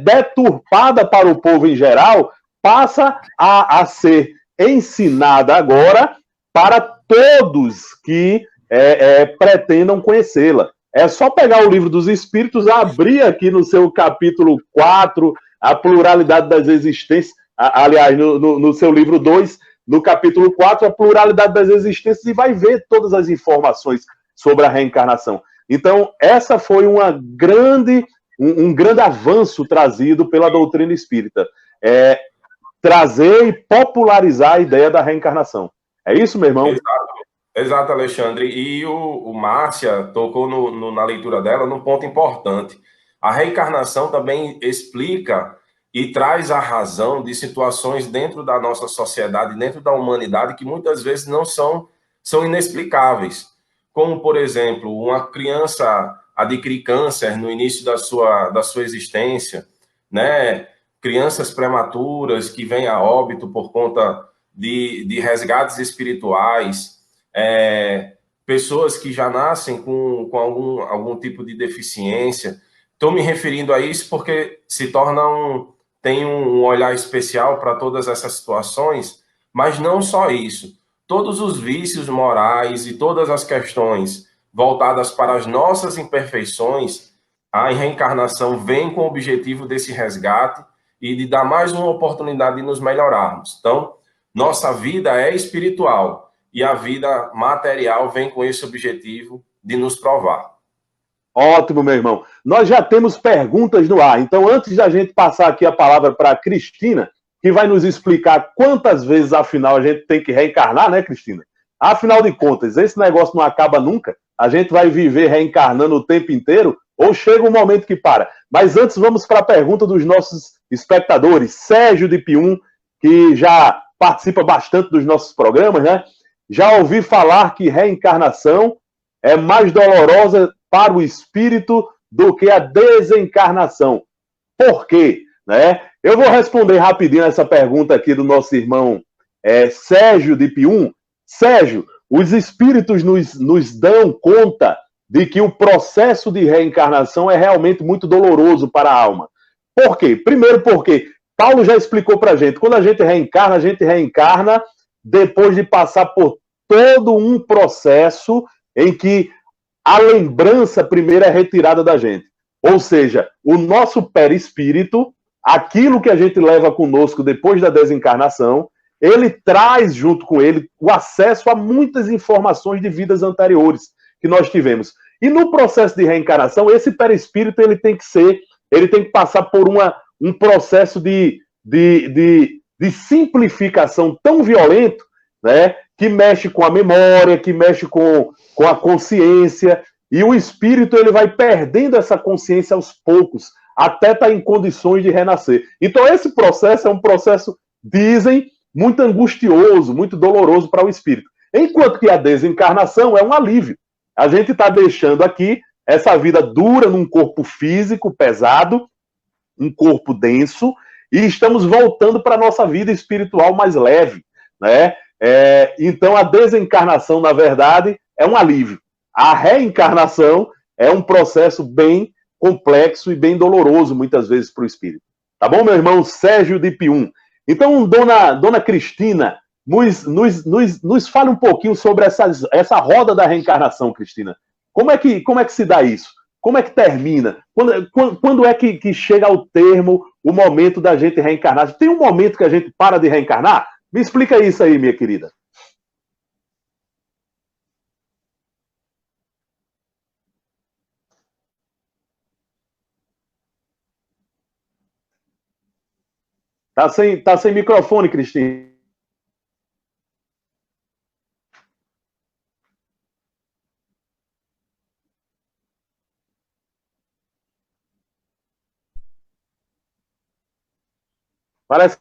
deturpada para o povo em geral, passa a ser ensinada agora para todos que pretendam conhecê-la. É só pegar o Livro dos Espíritos, abrir aqui no seu capítulo 4, a pluralidade das existências, aliás, no seu livro 2, no capítulo 4, a pluralidade das existências, e vai ver todas as informações sobre a reencarnação. Então, essa foi um grande avanço trazido pela doutrina espírita. Trazer e popularizar a ideia da reencarnação. É isso, meu irmão? Exato, Alexandre. E o Márcia tocou na leitura dela num ponto importante. A reencarnação também explica e traz a razão de situações dentro da nossa sociedade, dentro da humanidade, que muitas vezes não são inexplicáveis. Como, por exemplo, uma criança adquirir câncer no início da sua existência, né? Crianças prematuras que vêm a óbito por conta de resgates espirituais, pessoas que já nascem com algum tipo de deficiência. Estou me referindo a isso porque tem um olhar especial para todas essas situações, mas não só isso. Todos os vícios morais e todas as questões voltadas para as nossas imperfeições, a reencarnação vem com o objetivo desse resgate e de dar mais uma oportunidade de nos melhorarmos. Então, nossa vida é espiritual e a vida material vem com esse objetivo de nos provar. Ótimo, meu irmão. Nós já temos perguntas no ar. Então, antes da gente passar aqui a palavra para a Cristina, que vai nos explicar quantas vezes, afinal, a gente tem que reencarnar, né, Cristina? Afinal de contas, esse negócio não acaba nunca. A gente vai viver reencarnando o tempo inteiro ou chega um momento que para? Mas antes, vamos para a pergunta dos nossos espectadores. Sérgio de Pium, que já participa bastante dos nossos programas, né? Já ouvi falar que reencarnação é mais dolorosa para o espírito do que a desencarnação. Por quê? Né? Eu vou responder rapidinho essa pergunta aqui do nosso irmão Sérgio de Pium. Sérgio, os espíritos nos dão conta de que o processo de reencarnação é realmente muito doloroso para a alma. Por quê? Primeiro porque Paulo já explicou para a gente, quando a gente reencarna depois de passar por todo um processo em que a lembrança primeiro é retirada da gente. Ou seja, o nosso perispírito, aquilo que a gente leva conosco depois da desencarnação, ele traz junto com ele o acesso a muitas informações de vidas anteriores que nós tivemos. E no processo de reencarnação, esse perispírito ele tem que passar por um processo de simplificação tão violento, né, que mexe com a memória, que mexe com a consciência, e o espírito ele vai perdendo essa consciência aos poucos, até estar em condições de renascer. Então esse processo é um processo, dizem, muito angustioso, muito doloroso para o espírito. Enquanto que a desencarnação é um alívio. A gente está deixando aqui essa vida dura num corpo físico pesado, um corpo denso, e estamos voltando para a nossa vida espiritual mais leve, né? Então a desencarnação, na verdade, é um alívio. A reencarnação é um processo bem complexo e bem doloroso, muitas vezes, para o espírito. Tá bom, meu irmão Sérgio de Pium? Então, dona Cristina, nos fale um pouquinho sobre essa roda da reencarnação, Cristina. Como é que se dá isso? Como é que termina? Quando é que chega ao termo o momento da gente reencarnar? Tem um momento que a gente para de reencarnar? Me explica isso aí, minha querida. Tá sem microfone, Cristina. Parece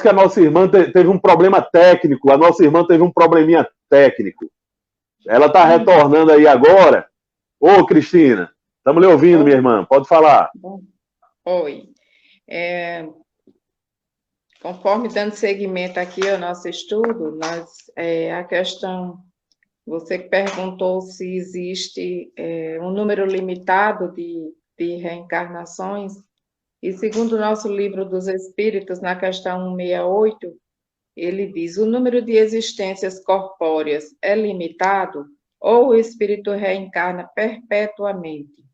que a nossa irmã teve um problema técnico. A nossa irmã teve um probleminha técnico. Ela está retornando aí agora. Ô, Cristina, estamos lhe ouvindo, minha irmã. Pode falar. Oi. Conforme dando seguimento aqui ao nosso estudo, a questão, você perguntou se existe um número limitado de reencarnações, e segundo o nosso livro dos Espíritos, na questão 168, ele diz: o número de existências corpóreas é limitado ou o espírito reencarna perpetuamente?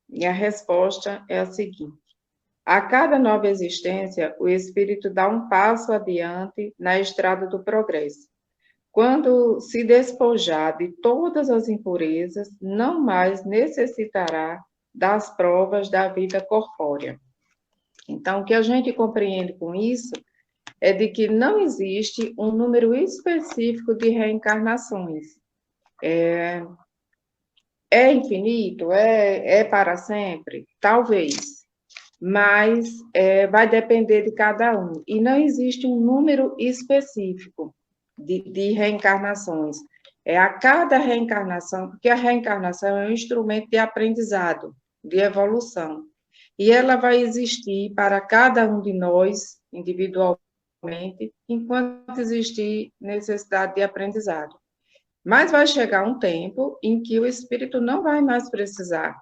E a resposta é a seguinte: a cada nova existência, o espírito dá um passo adiante na estrada do progresso. Quando se despojar de todas as impurezas, não mais necessitará das provas da vida corpórea. Então, o que a gente compreende com isso é de que não existe um número específico de reencarnações. É infinito? É para sempre? Talvez. Mas vai depender de cada um. E não existe um número específico de reencarnações. A cada reencarnação, porque a reencarnação é um instrumento de aprendizado, de evolução. E ela vai existir para cada um de nós, individualmente, enquanto existir necessidade de aprendizado. Mas vai chegar um tempo em que o espírito não vai mais precisar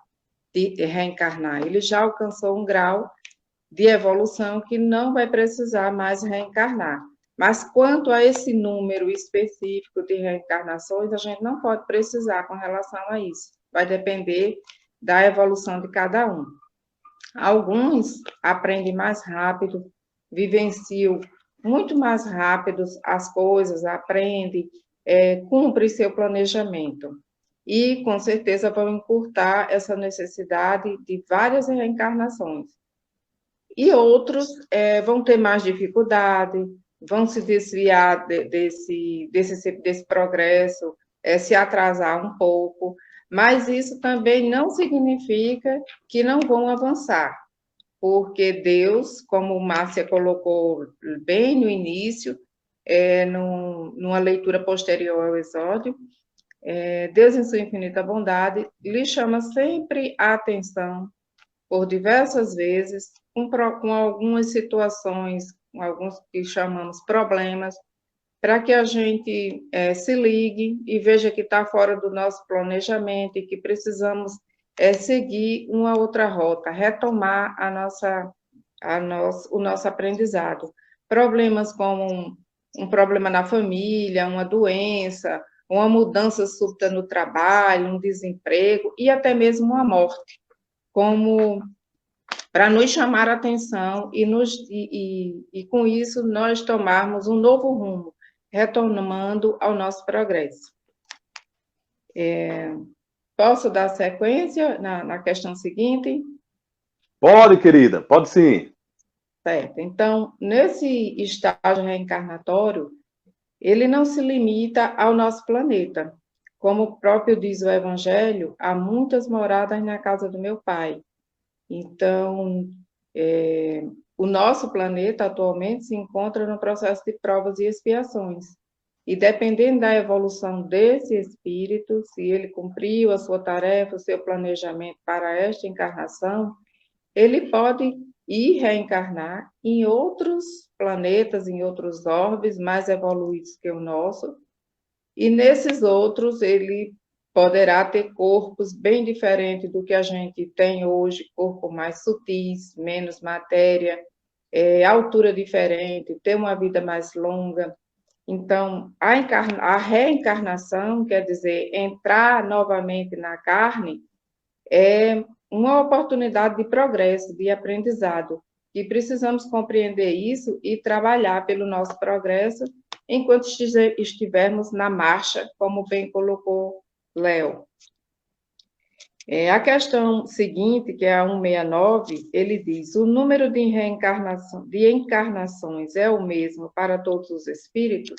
de reencarnar. Ele já alcançou um grau de evolução que não vai precisar mais reencarnar. Mas quanto a esse número específico de reencarnações, a gente não pode precisar com relação a isso. Vai depender da evolução de cada um. Alguns aprendem mais rápido, vivenciam muito mais rápido as coisas, aprendem, cumprem seu planejamento. E, com certeza, vão encurtar essa necessidade de várias reencarnações. E outros vão ter mais dificuldade, vão se desviar desse progresso, se atrasar um pouco, mas isso também não significa que não vão avançar, porque Deus, como Márcia colocou bem no início, numa leitura posterior ao exódio, Deus, em sua infinita bondade, lhe chama sempre a atenção, por diversas vezes, com algumas situações, com alguns que chamamos problemas, para que a gente se ligue e veja que está fora do nosso planejamento e que precisamos seguir uma outra rota, retomar a nossa o nosso aprendizado. Problemas como um problema na família, uma doença, uma mudança súbita no trabalho, um desemprego e até mesmo uma morte, como para nos chamar a atenção e com isso nós tomarmos um novo rumo, retornando ao nosso progresso. Posso dar sequência na questão seguinte? Pode, querida, pode sim. Certo. Então, nesse estágio reencarnatório, ele não se limita ao nosso planeta. Como o próprio diz o Evangelho, há muitas moradas na casa do meu Pai. Então, o nosso planeta atualmente se encontra no processo de provas e expiações. E dependendo da evolução desse espírito, se ele cumpriu a sua tarefa, o seu planejamento para esta encarnação, ele pode ir reencarnar em outros planetas, em outros orbes mais evoluídos que o nosso, e nesses outros ele poderá ter corpos bem diferentes do que a gente tem hoje, corpo mais sutis, menos matéria, altura diferente, ter uma vida mais longa. Então, a reencarnação, quer dizer, entrar novamente na carne, é uma oportunidade de progresso, de aprendizado, e precisamos compreender isso e trabalhar pelo nosso progresso enquanto estivermos na marcha, como bem colocou Léo. A questão seguinte, que é a 169, ele diz: o número de encarnações é o mesmo para todos os espíritos?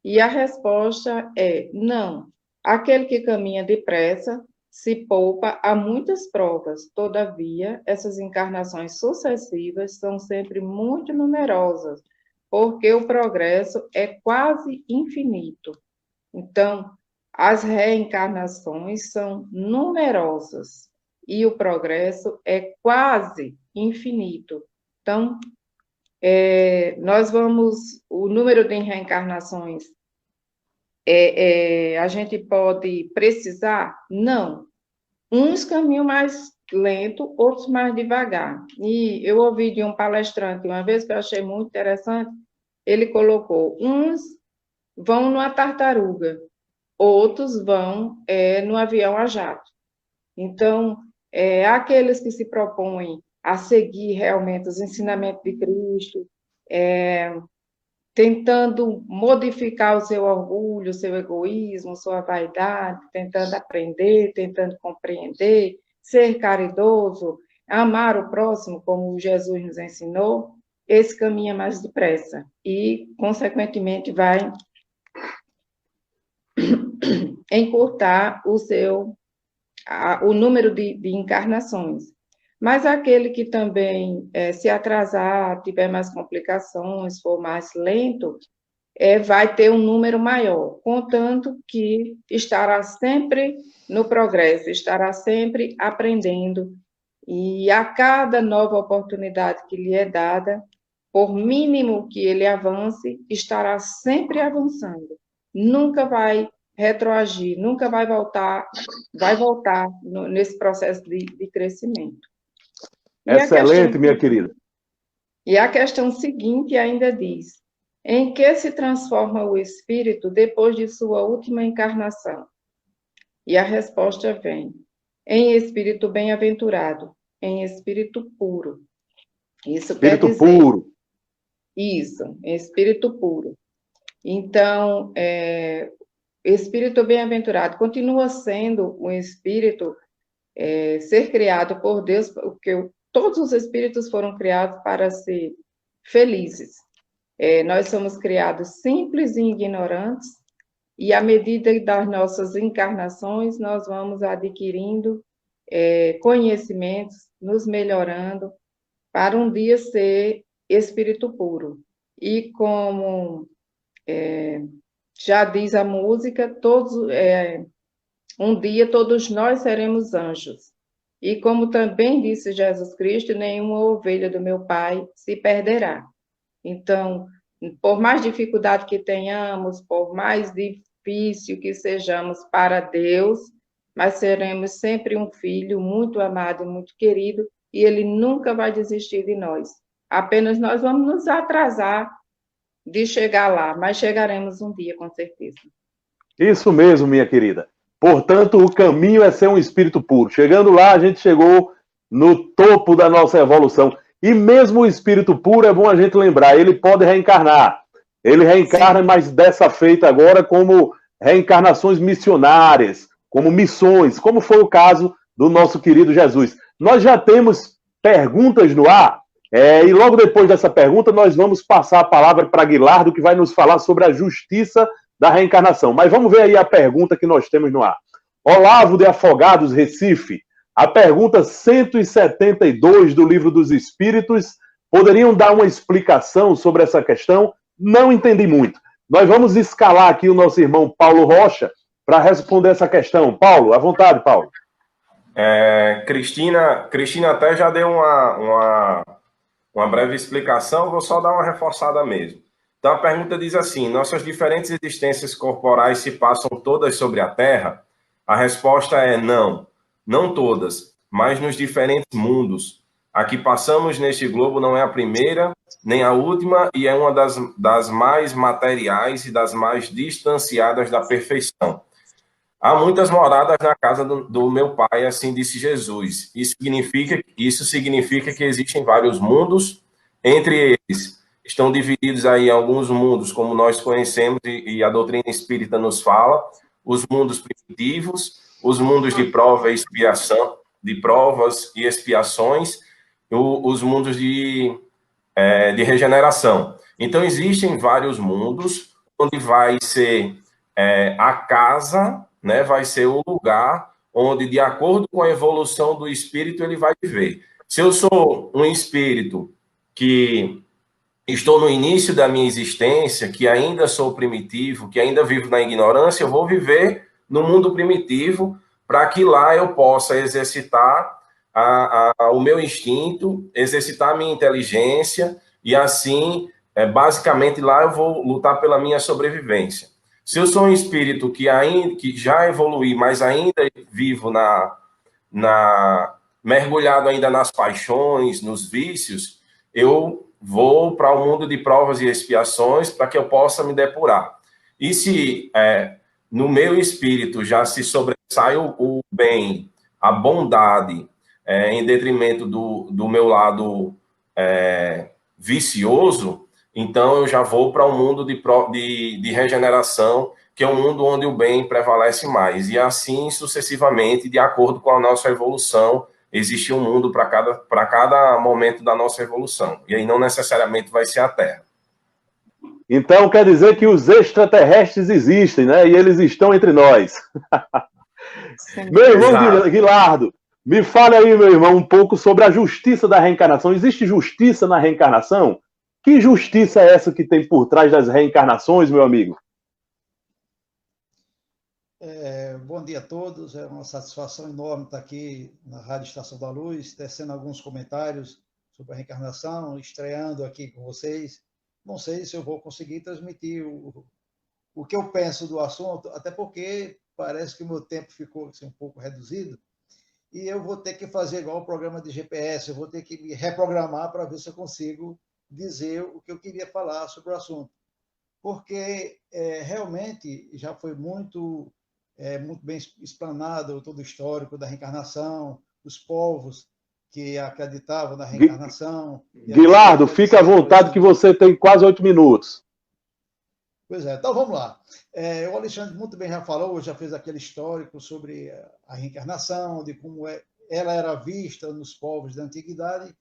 E a resposta é não. Aquele que caminha depressa se poupa a muitas provas, todavia, essas encarnações sucessivas são sempre muito numerosas, porque o progresso é quase infinito. Então, as reencarnações são numerosas e o progresso é quase infinito. Então, o número de reencarnações, a gente pode precisar? Não. Uns caminham mais lento, outros mais devagar. E eu ouvi de um palestrante uma vez que eu achei muito interessante, ele colocou: uns vão numa tartaruga, outros vão no avião a jato. Então, aqueles que se propõem a seguir realmente os ensinamentos de Cristo, tentando modificar o seu orgulho, o seu egoísmo, sua vaidade, tentando aprender, tentando compreender, ser caridoso, amar o próximo, como Jesus nos ensinou, esse caminha mais depressa e, consequentemente, vai encurtar o número de encarnações. Mas aquele que também se atrasar, tiver mais complicações, for mais lento, vai ter um número maior, contanto que estará sempre no progresso, estará sempre aprendendo, e a cada nova oportunidade que lhe é dada, por mínimo que ele avance, estará sempre avançando, nunca vai retroagir, nunca vai voltar nesse processo de crescimento. Excelente, minha querida. E a questão seguinte ainda diz: em que se transforma o espírito depois de sua última encarnação? E a resposta vem: em espírito bem-aventurado, em espírito puro. Isso espírito quer dizer, puro. Isso, em espírito puro. Então, espírito bem-aventurado continua sendo um espírito ser criado por Deus, porque todos os espíritos foram criados para ser felizes. Nós somos criados simples e ignorantes, e à medida das nossas encarnações, nós vamos adquirindo conhecimentos, nos melhorando, para um dia ser espírito puro. E como já diz a música, um dia todos nós seremos anjos. E como também disse Jesus Cristo, nenhuma ovelha do meu Pai se perderá. Então, por mais dificuldade que tenhamos, por mais difícil que sejamos para Deus, mas seremos sempre um filho muito amado e muito querido, e Ele nunca vai desistir de nós. Apenas nós vamos nos atrasar de chegar lá, mas chegaremos um dia, com certeza. Isso mesmo, minha querida. Portanto, o caminho é ser um espírito puro. Chegando lá, a gente chegou no topo da nossa evolução. E mesmo o espírito puro, é bom a gente lembrar, ele pode reencarnar. Ele reencarna, mas dessa feita agora como reencarnações missionárias, como missões, como foi o caso do nosso querido Jesus. Nós já temos perguntas no ar, e logo depois dessa pergunta, nós vamos passar a palavra para Guilardo, que vai nos falar sobre a justiça da reencarnação. Mas vamos ver aí a pergunta que nós temos no ar. Olavo de Afogados, Recife. A pergunta 172 do Livro dos Espíritos. Poderiam dar uma explicação sobre essa questão? Não entendi muito. Nós vamos escalar aqui o nosso irmão Paulo Rocha para responder essa questão. Paulo, à vontade, Paulo. Cristina até já deu uma breve explicação, vou só dar uma reforçada mesmo. Então, a pergunta diz assim: nossas diferentes existências corporais se passam todas sobre a Terra? A resposta é não. Não todas, mas nos diferentes mundos. A que passamos neste globo não é a primeira, nem a última, e é uma das mais materiais e das mais distanciadas da perfeição. Há muitas moradas na casa do meu pai, assim disse Jesus. Isso significa que existem vários mundos, entre eles estão divididos aí alguns mundos, como nós conhecemos e a doutrina espírita nos fala, os mundos primitivos, os mundos de prova e expiação, de provas e expiações, os mundos de regeneração. Então, existem vários mundos, onde vai ser a casa, né, vai ser o lugar onde, de acordo com a evolução do espírito, ele vai viver. Se eu sou um espírito que estou no início da minha existência, que ainda sou primitivo, que ainda vivo na ignorância, eu vou viver no mundo primitivo para que lá eu possa exercitar o meu instinto, exercitar a minha inteligência e assim, basicamente, lá eu vou lutar pela minha sobrevivência. Se eu sou um espírito que já evolui, mas ainda vivo mergulhado ainda nas paixões, nos vícios, eu vou para o mundo de provas e expiações para que eu possa me depurar. E se no meu espírito já se sobressai o bem, a bondade, em detrimento do meu lado vicioso, então eu já vou para um mundo de regeneração, que é um mundo onde o bem prevalece mais. E assim sucessivamente, de acordo com a nossa evolução, existe um mundo para cada momento da nossa evolução. E aí não necessariamente vai ser a Terra. Então quer dizer que os extraterrestres existem, né? E eles estão entre nós. Meu irmão Guilardo, me fale aí, meu irmão, um pouco sobre a justiça da reencarnação. Existe justiça na reencarnação? Que justiça é essa que tem por trás das reencarnações, meu amigo? Bom dia a todos, é uma satisfação enorme estar aqui na Rádio Estação da Luz, tecendo alguns comentários sobre a reencarnação, estreando aqui com vocês. Não sei se eu vou conseguir transmitir o que eu penso do assunto, até porque parece que o meu tempo ficou assim, um pouco reduzido, e eu vou ter que fazer igual o programa de GPS, eu vou ter que me reprogramar para ver se eu consigo dizer o que eu queria falar sobre o assunto. Porque realmente já foi muito bem explanado todo o histórico da reencarnação, os povos que acreditavam na reencarnação. Guilardo, fique à vontade que você tem quase 8 minutos. Pois é, então vamos lá. O Alexandre muito bem já falou, já fez aquele histórico sobre a reencarnação, de como ela era vista nos povos da antiguidade,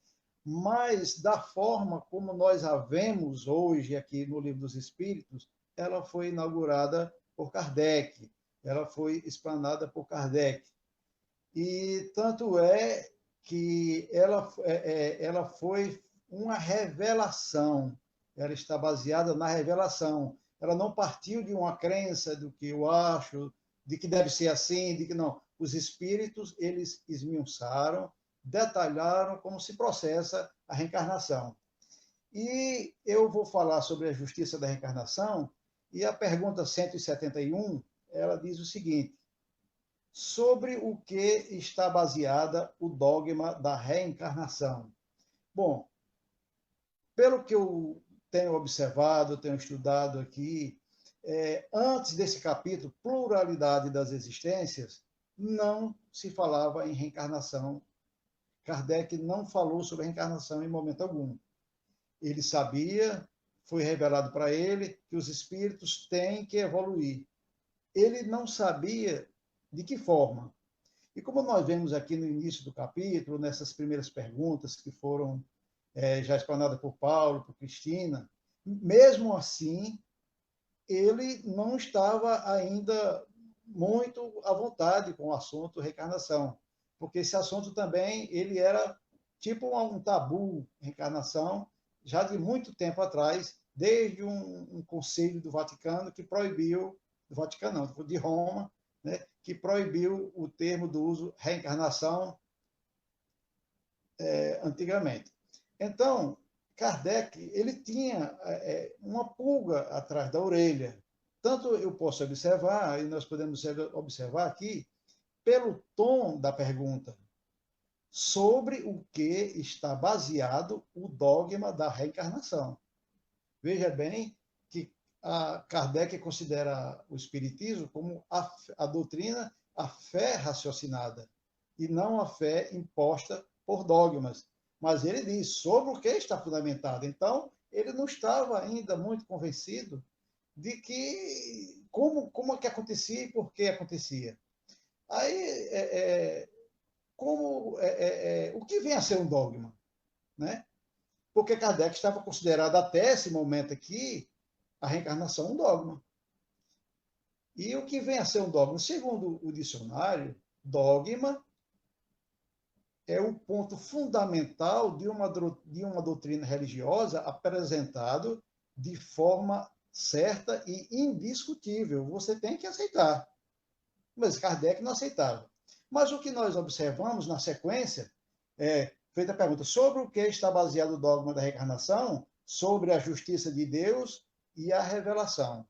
mas da forma como nós a vemos hoje aqui no Livro dos Espíritos, ela foi inaugurada por Kardec, ela foi explanada por Kardec. E tanto é que ela foi uma revelação, ela está baseada na revelação. Ela não partiu de uma crença do que eu acho, de que deve ser assim, de que não. Os espíritos, eles esmiuçaram, detalharam como se processa a reencarnação. E eu vou falar sobre a justiça da reencarnação, e a pergunta 171, ela diz o seguinte: sobre o que está baseada o dogma da reencarnação? Bom, pelo que eu tenho observado, tenho estudado aqui, antes desse capítulo, Pluralidade das Existências, não se falava em reencarnação. Kardec não falou sobre reencarnação em momento algum. Ele sabia, foi revelado para ele, que os espíritos têm que evoluir. Ele não sabia de que forma. E como nós vemos aqui no início do capítulo, nessas primeiras perguntas que foram já explanadas por Paulo, por Cristina, mesmo assim, ele não estava ainda muito à vontade com o assunto reencarnação, porque esse assunto também ele era tipo um tabu, reencarnação, já de muito tempo atrás, desde um conselho do Vaticano que proibiu, do Vaticano não, de Roma, né, que proibiu o termo do uso reencarnação antigamente. Então, Kardec ele tinha uma pulga atrás da orelha. Tanto eu posso observar, e nós podemos observar aqui, pelo tom da pergunta, sobre o que está baseado o dogma da reencarnação. Veja bem que Kardec considera o Espiritismo como a doutrina, a fé raciocinada, e não a fé imposta por dogmas. Mas ele diz sobre o que está fundamentado. Então, ele não estava ainda muito convencido de que como é que acontecia e por que acontecia. Aí, o que vem a ser um dogma? Né? Porque Kardec estava considerado até esse momento aqui a reencarnação um dogma. E o que vem a ser um dogma? Segundo o dicionário, dogma é o ponto fundamental de uma doutrina religiosa apresentado de forma certa e indiscutível. Você tem que aceitar. Mas Kardec não aceitava. Mas o que nós observamos na sequência feita a pergunta sobre o que está baseado o dogma da reencarnação, sobre a justiça de Deus e a revelação.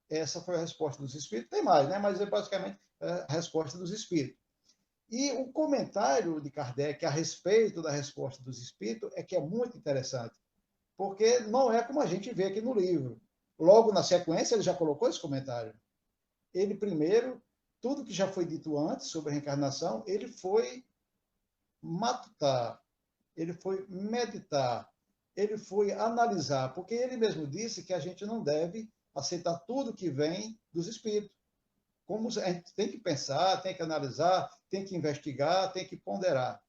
Essa foi a resposta dos espíritos. Tem mais, né? Mas é basicamente a resposta dos espíritos. E o comentário de Kardec a respeito da resposta dos espíritos é que é muito interessante, porque não é como a gente vê aqui no livro. Logo na sequência, ele já colocou esse comentário. Ele primeiro, tudo que já foi dito antes sobre a reencarnação, ele foi matutar, ele foi meditar, ele foi analisar, porque ele mesmo disse que a gente não deve aceitar tudo que vem dos espíritos. Como a gente tem que pensar, tem que analisar, tem que investigar, tem que ponderar.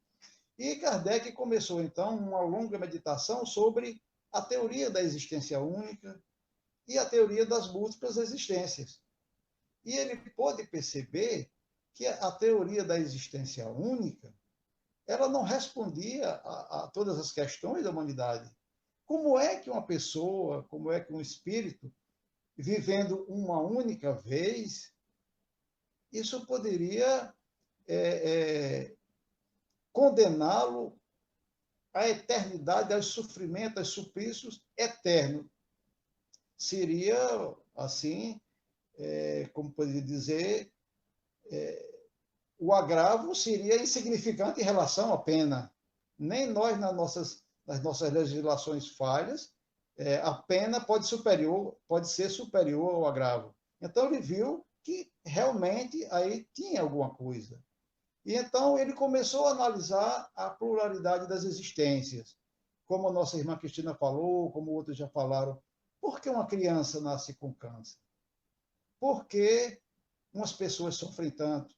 E Kardec começou, então, uma longa meditação sobre a teoria da existência única e a teoria das múltiplas existências. E ele pôde perceber que a teoria da existência única ela não respondia a todas as questões da humanidade. Como é que uma pessoa, como é que um espírito, vivendo uma única vez, isso poderia condená-lo à eternidade, aos sofrimentos, aos suplícios eternos? Seria, assim, como poderia dizer, o agravo seria insignificante em relação à pena. Nem nós, nas nossas legislações falhas, a pena pode ser superior ao agravo. Então, ele viu que realmente aí tinha alguma coisa. E então ele começou a analisar a pluralidade das existências. Como a nossa irmã Cristina falou, como outros já falaram, por que uma criança nasce com câncer? Por que umas pessoas sofrem tanto?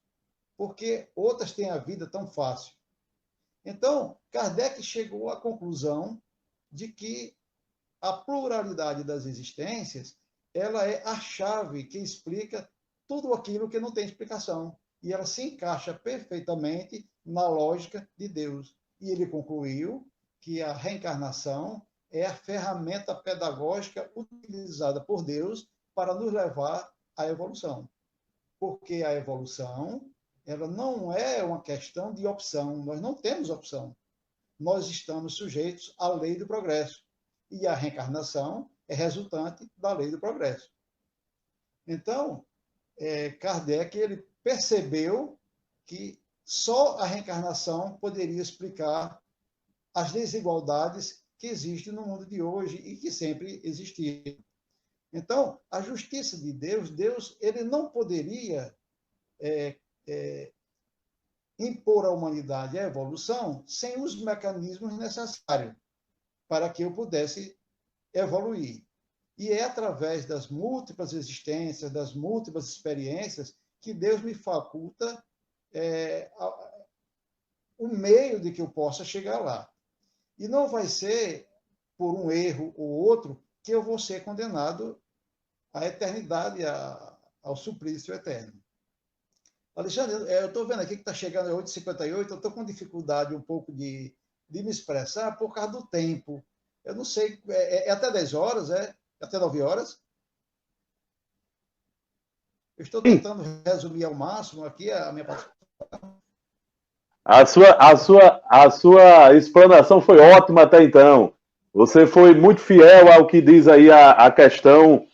Por que outras têm a vida tão fácil? Então, Kardec chegou à conclusão de que a pluralidade das existências ela é a chave que explica tudo aquilo que não tem explicação. E ela se encaixa perfeitamente na lógica de Deus. E ele concluiu que a reencarnação é a ferramenta pedagógica utilizada por Deus para nos levar à evolução. Porque a evolução ela não é uma questão de opção. Nós não temos opção. Nós estamos sujeitos à lei do progresso. E a reencarnação é resultante da lei do progresso. Então, Kardec ele percebeu que só a reencarnação poderia explicar as desigualdades que existe no mundo de hoje e que sempre existiu. Então, a justiça de Deus ele não poderia impor à humanidade a evolução sem os mecanismos necessários para que eu pudesse evoluir. E é através das múltiplas existências, das múltiplas experiências, que Deus me faculta o meio de que eu possa chegar lá. E não vai ser por um erro ou outro que eu vou ser condenado à eternidade, ao suplício eterno. Alexandre, eu estou vendo aqui que está chegando a 8h58, eu estou com dificuldade um pouco de me expressar por causa do tempo. Eu não sei, é até 10 horas, até 9 horas? Eu estou tentando resumir ao máximo aqui a minha participação. A sua explanação foi ótima até então. Você foi muito fiel ao que diz aí a questão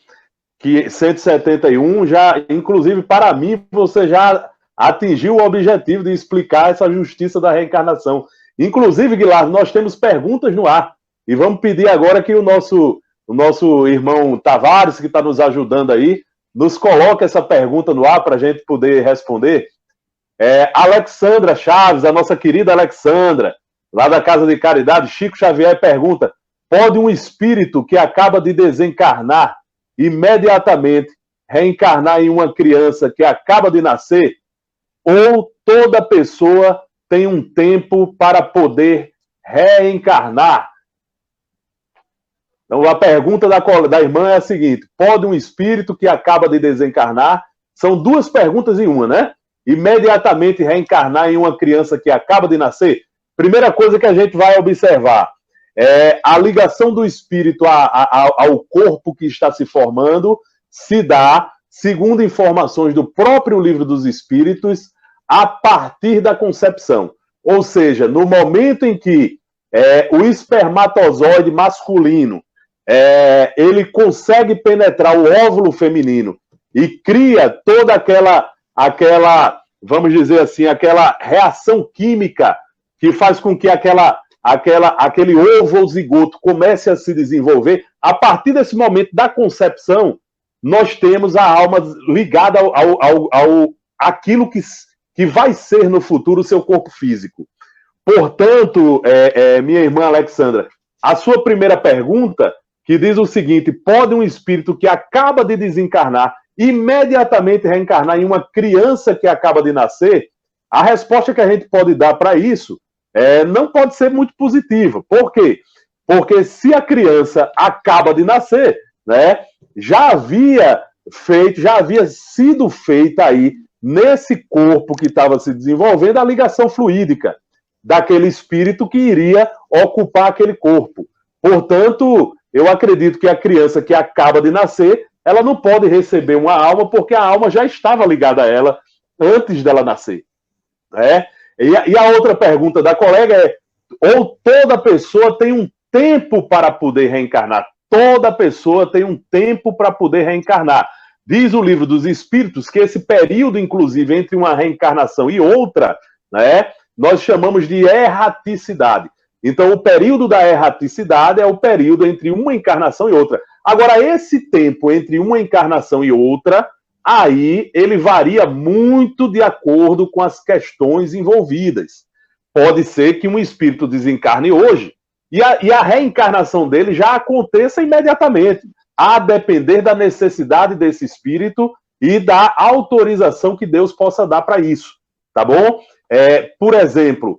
que 171, já, inclusive para mim, você já atingiu o objetivo de explicar essa justiça da reencarnação. Inclusive, Guilherme, nós temos perguntas no ar. E vamos pedir agora que o nosso irmão Tavares, que está nos ajudando aí, nos coloque essa pergunta no ar para a gente poder responder. Alexandra Chaves, a nossa querida Alexandra, lá da Casa de Caridade, Chico Xavier pergunta: pode um espírito que acaba de desencarnar imediatamente reencarnar em uma criança que acaba de nascer? Ou toda pessoa tem um tempo para poder reencarnar? Então, a pergunta da irmã é a seguinte: pode um espírito que acaba de desencarnar, são duas perguntas em uma, né? Imediatamente reencarnar em uma criança que acaba de nascer? Primeira coisa que a gente vai observar é a ligação do espírito ao corpo que está se formando, se dá, segundo informações do próprio Livro dos Espíritos, a partir da concepção. Ou seja, no momento em que o espermatozoide masculino ele consegue penetrar o óvulo feminino e cria toda aquela, vamos dizer assim, aquela reação química que faz com que aquele ovo ou zigoto comece a se desenvolver. A partir desse momento da concepção, nós temos a alma ligada àquilo que vai ser no futuro o seu corpo físico. Portanto, minha irmã Alexandra, a sua primeira pergunta, que diz o seguinte: pode um espírito que acaba de desencarnar imediatamente reencarnar em uma criança que acaba de nascer? A resposta que a gente pode dar para isso não pode ser muito positiva. Por quê? Porque se a criança acaba de nascer, né, já havia sido feita aí, nesse corpo que estava se desenvolvendo, a ligação fluídica daquele espírito que iria ocupar aquele corpo. Portanto, eu acredito que a criança que acaba de nascer, ela não pode receber uma alma, porque a alma já estava ligada a ela antes dela nascer. E a outra pergunta da colega é: ou toda pessoa tem um tempo para poder reencarnar? Toda pessoa tem um tempo para poder reencarnar. Diz o Livro dos Espíritos que esse período, inclusive, entre uma reencarnação e outra, né, nós chamamos de erraticidade. Então, o período da erraticidade é o período entre uma encarnação e outra. Agora, esse tempo entre uma encarnação e outra, aí ele varia muito de acordo com as questões envolvidas. Pode ser que um espírito desencarne hoje e a reencarnação dele já aconteça imediatamente, a depender da necessidade desse espírito e da autorização que Deus possa dar para isso, tá bom? Por exemplo,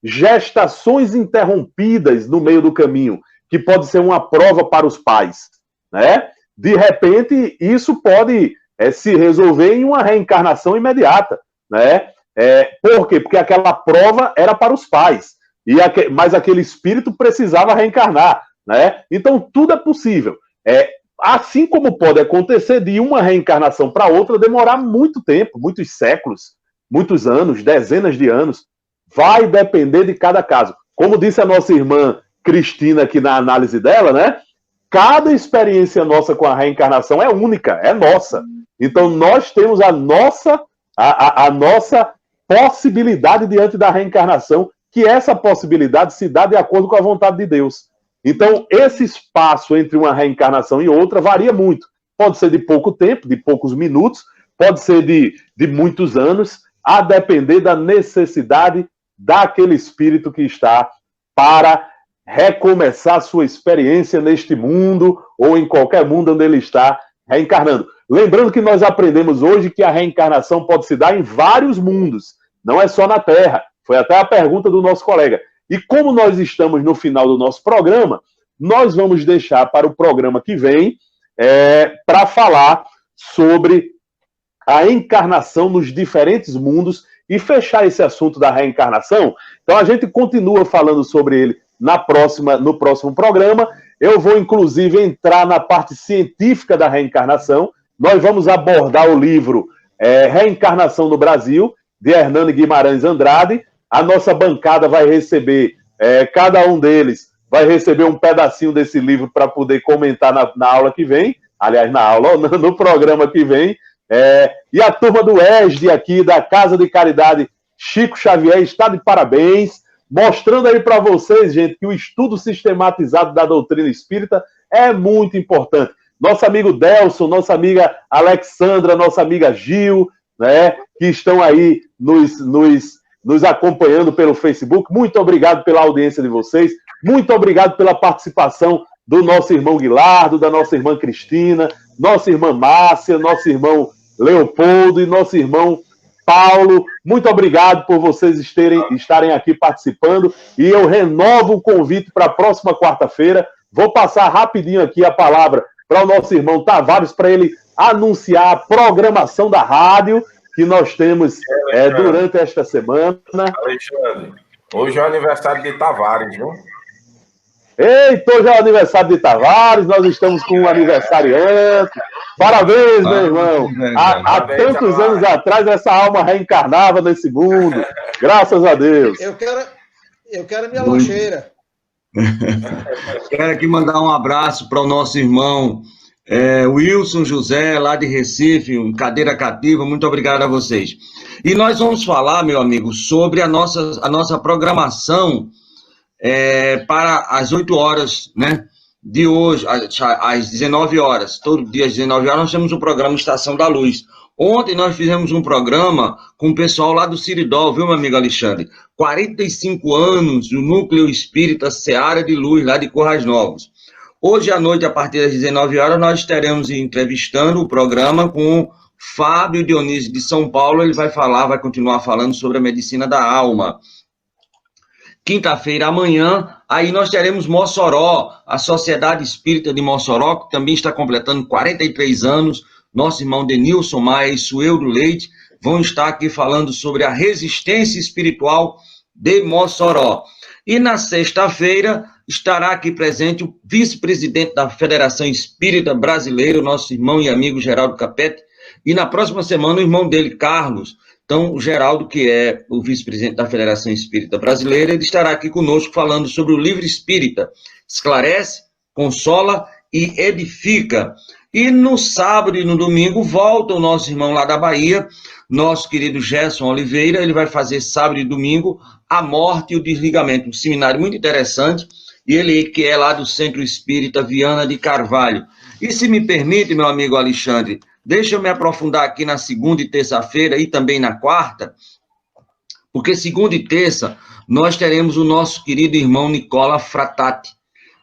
gestações interrompidas no meio do caminho, que pode ser uma prova para os pais, né? De repente, isso pode se resolver em uma reencarnação imediata, né? Por quê? Porque aquela prova era para os pais, mas aquele espírito precisava reencarnar, né? Então, tudo é possível. Assim como pode acontecer de uma reencarnação para outra demorar muito tempo, muitos séculos, muitos anos, dezenas de anos. Vai depender de cada caso. Como disse a nossa irmã Cristina aqui na análise dela, né? Cada experiência nossa com a reencarnação é única, é nossa. Então, nós temos a nossa possibilidade diante da reencarnação que essa possibilidade se dá de acordo com a vontade de Deus. Então, esse espaço entre uma reencarnação e outra varia muito. Pode ser de pouco tempo, de poucos minutos, pode ser de muitos anos, a depender da necessidade daquele espírito que está para recomeçar sua experiência neste mundo ou em qualquer mundo onde ele está reencarnando. Lembrando que nós aprendemos hoje que a reencarnação pode se dar em vários mundos, não é só na Terra. Foi até a pergunta do nosso colega. E como nós estamos no final do nosso programa, nós vamos deixar para o programa que vem para falar sobre a encarnação nos diferentes mundos e fechar esse assunto da reencarnação. Então a gente continua falando sobre ele no próximo programa. Eu vou, inclusive, entrar na parte científica da reencarnação. Nós vamos abordar o livro Reencarnação no Brasil, de Hernani Guimarães Andrade. A nossa bancada vai receber, cada um deles vai receber um pedacinho desse livro para poder comentar na aula que vem. Aliás, no programa que vem. E a turma do ESD aqui, da Casa de Caridade Chico Xavier, está de parabéns, mostrando aí para vocês, gente, que o estudo sistematizado da doutrina espírita é muito importante. Nosso amigo Delson, nossa amiga Alexandra, nossa amiga Gil, né, que estão aí nos acompanhando pelo Facebook. Muito obrigado pela audiência de vocês, muito obrigado pela participação do nosso irmão Guilardo, da nossa irmã Cristina, nossa irmã Márcia, nosso irmão Leopoldo e nosso irmão Paulo. Muito obrigado por vocês estarem aqui participando, e eu renovo o convite para a próxima quarta-feira. Vou passar rapidinho aqui a palavra para o nosso irmão Tavares, para ele anunciar a programação da rádio que nós temos durante esta semana. Alexandre, hoje é o aniversário de Tavares, viu? Eita, hoje é o aniversário de Tavares, nós estamos com um aniversariante. Parabéns, meu irmão. Há tantos anos atrás, essa alma reencarnava nesse mundo. Graças a Deus. Eu quero minha lancheira. Quero aqui mandar um abraço para o nosso irmão Wilson José, lá de Recife, um cadeira cativa. Muito obrigado a vocês. E nós vamos falar, meu amigo, sobre a nossa programação para as 8 horas, né, de hoje, às 19 horas. Todo dia às 19 horas nós temos um programa Estação da Luz. Ontem nós fizemos um programa com o pessoal lá do Siridol, viu, meu amigo Alexandre? 45 anos, o Núcleo Espírita Seara de Luz, lá de Currais Novos. Hoje à noite, a partir das 19 horas, nós estaremos entrevistando o programa com Fábio Dionísio de São Paulo. Ele vai continuar falando sobre a medicina da alma. Quinta-feira, amanhã, aí nós teremos Mossoró, a Sociedade Espírita de Mossoró, que também está completando 43 anos. Nosso irmão Denilson Maia e Sueldo Leite vão estar aqui falando sobre a resistência espiritual de Mossoró. E na sexta-feira estará aqui presente o vice-presidente da Federação Espírita Brasileira, nosso irmão e amigo Geraldo Capete, e na próxima semana o irmão dele, Carlos. Então, o Geraldo, que é o vice-presidente da Federação Espírita Brasileira, ele estará aqui conosco falando sobre o livro espírita. Esclarece, consola e edifica. E no sábado e no domingo volta o nosso irmão lá da Bahia, nosso querido Gerson Oliveira. Ele vai fazer sábado e domingo a morte e o desligamento. Um seminário muito interessante. E ele que é lá do Centro Espírita Viana de Carvalho. E se me permite, meu amigo Alexandre, deixa eu me aprofundar aqui na segunda e terça-feira e também na quarta, porque segunda e terça nós teremos o nosso querido irmão Nicola Fratati.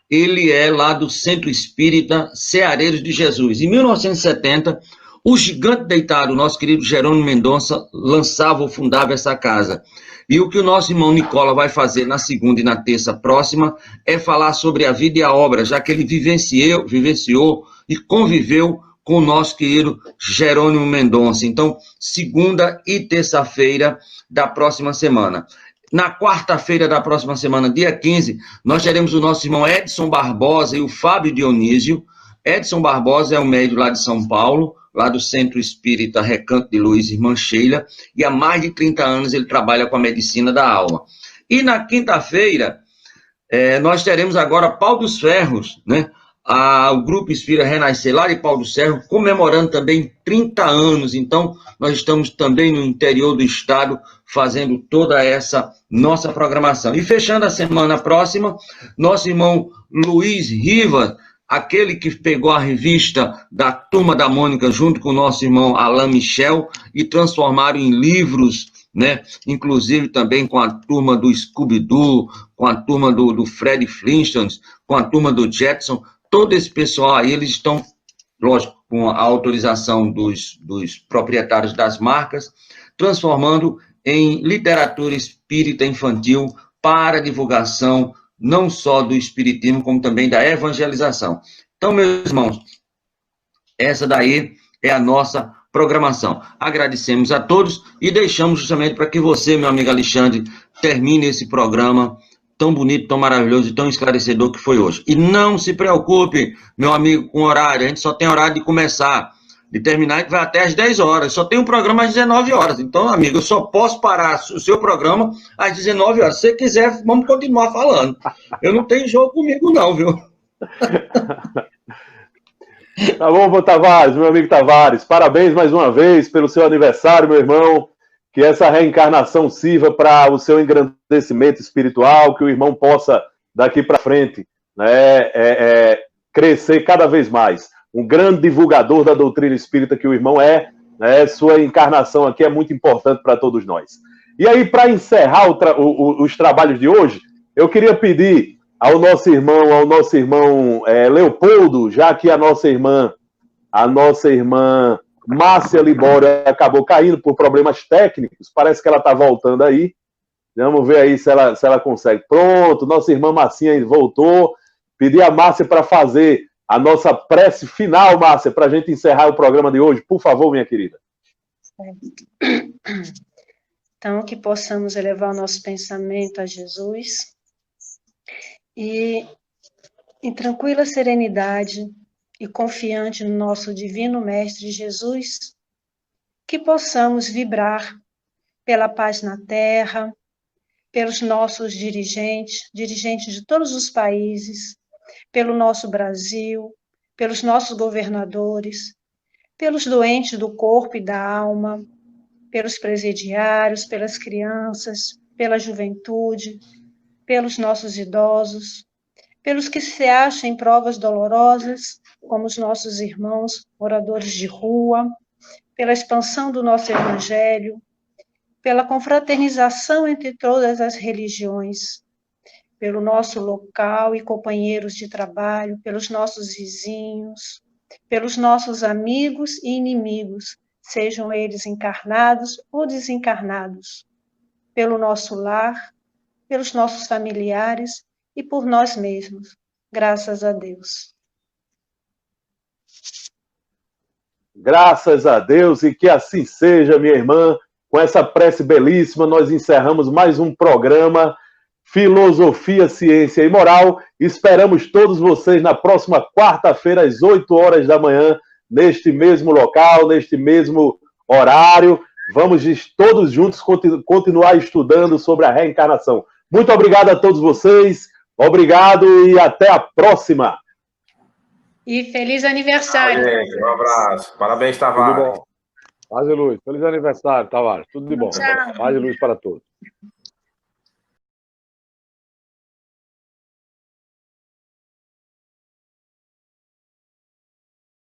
Ele é lá do Centro Espírita Ceareiros de Jesus. Em 1970, o gigante deitado, nosso querido Jerônimo Mendonça, lançava ou fundava essa casa. E o que o nosso irmão Nicola vai fazer na segunda e na terça próxima é falar sobre a vida e a obra, já que ele vivenciou e conviveu com o nosso querido Jerônimo Mendonça. Então, segunda e terça-feira da próxima semana. Na quarta-feira da próxima semana, dia 15, nós teremos o nosso irmão Edson Barbosa e o Fábio Dionísio. Edson Barbosa é um médium lá de São Paulo, lá do Centro Espírita Recanto de Luz, irmã Sheila, e há mais de 30 anos ele trabalha com a medicina da alma. E na quinta-feira, nós teremos agora Pau dos Ferros, né? o Grupo Espírita Renascer lá de Pau do Serro, comemorando também 30 anos. Então, nós estamos também no interior do estado, fazendo toda essa nossa programação. E fechando a semana próxima, nosso irmão Luiz Rivas, aquele que pegou a revista da Turma da Mônica junto com o nosso irmão Alain Michel e transformaram em livros, né? Inclusive também com a turma do Scooby-Doo, com a turma do Fred Flintstones, com a turma do Jetson. Todo esse pessoal aí, eles estão, lógico, com a autorização dos proprietários das marcas, transformando em literatura espírita infantil para divulgação não só do espiritismo, como também da evangelização. Então, meus irmãos, essa daí é a nossa programação. Agradecemos a todos e deixamos justamente para que você, meu amigo Alexandre, termine esse programa tão bonito, tão maravilhoso e tão esclarecedor que foi hoje. E não se preocupe, meu amigo, com horário. A gente só tem horário de começar. De terminar, a gente vai até às 10 horas. Só tem um programa às 19 horas. Então, amigo, eu só posso parar o seu programa às 19 horas. Se você quiser, vamos continuar falando. Eu não tenho jogo comigo, não, viu? Tá bom, Tavares, meu amigo Tavares. Parabéns mais uma vez pelo seu aniversário, meu irmão. Que essa reencarnação sirva para o seu engrandecimento espiritual, que o irmão possa, daqui para frente, né, crescer cada vez mais. Um grande divulgador da doutrina espírita que o irmão é, né, sua encarnação aqui é muito importante para todos nós. E aí, para encerrar os trabalhos de hoje, eu queria pedir ao nosso irmão Leopoldo, já que a nossa irmã Márcia Libório acabou caindo por problemas técnicos, parece que ela está voltando aí. Vamos ver aí se ela consegue. Pronto, nossa irmã Marcinha voltou. Pedi a Márcia para fazer a nossa prece final, Márcia, para a gente encerrar o programa de hoje. Por favor, minha querida. Então, que possamos elevar o nosso pensamento a Jesus e, em tranquila serenidade e confiante no nosso divino Mestre Jesus, que possamos vibrar pela paz na Terra, pelos nossos dirigentes de todos os países, pelo nosso Brasil, pelos nossos governadores, pelos doentes do corpo e da alma, pelos presidiários, pelas crianças, pela juventude, pelos nossos idosos, pelos que se acham em provas dolorosas, como os nossos irmãos moradores de rua, pela expansão do nosso evangelho, pela confraternização entre todas as religiões, pelo nosso local e companheiros de trabalho, pelos nossos vizinhos, pelos nossos amigos e inimigos, sejam eles encarnados ou desencarnados, pelo nosso lar, pelos nossos familiares e por nós mesmos, graças a Deus. Graças a Deus, e que assim seja, minha irmã. Com essa prece belíssima, nós encerramos mais um programa Filosofia, Ciência e Moral. Esperamos todos vocês na próxima quarta-feira, às 8 horas da manhã, neste mesmo local, neste mesmo horário. Vamos todos juntos continuar estudando sobre a reencarnação. Muito obrigado a todos vocês. Obrigado e até a próxima. E feliz aniversário. Um abraço. Parabéns, Tavares. Tudo bom. Paz e luz. Feliz aniversário, Tavares. Tudo de bom. Tchau. Paz e luz para todos.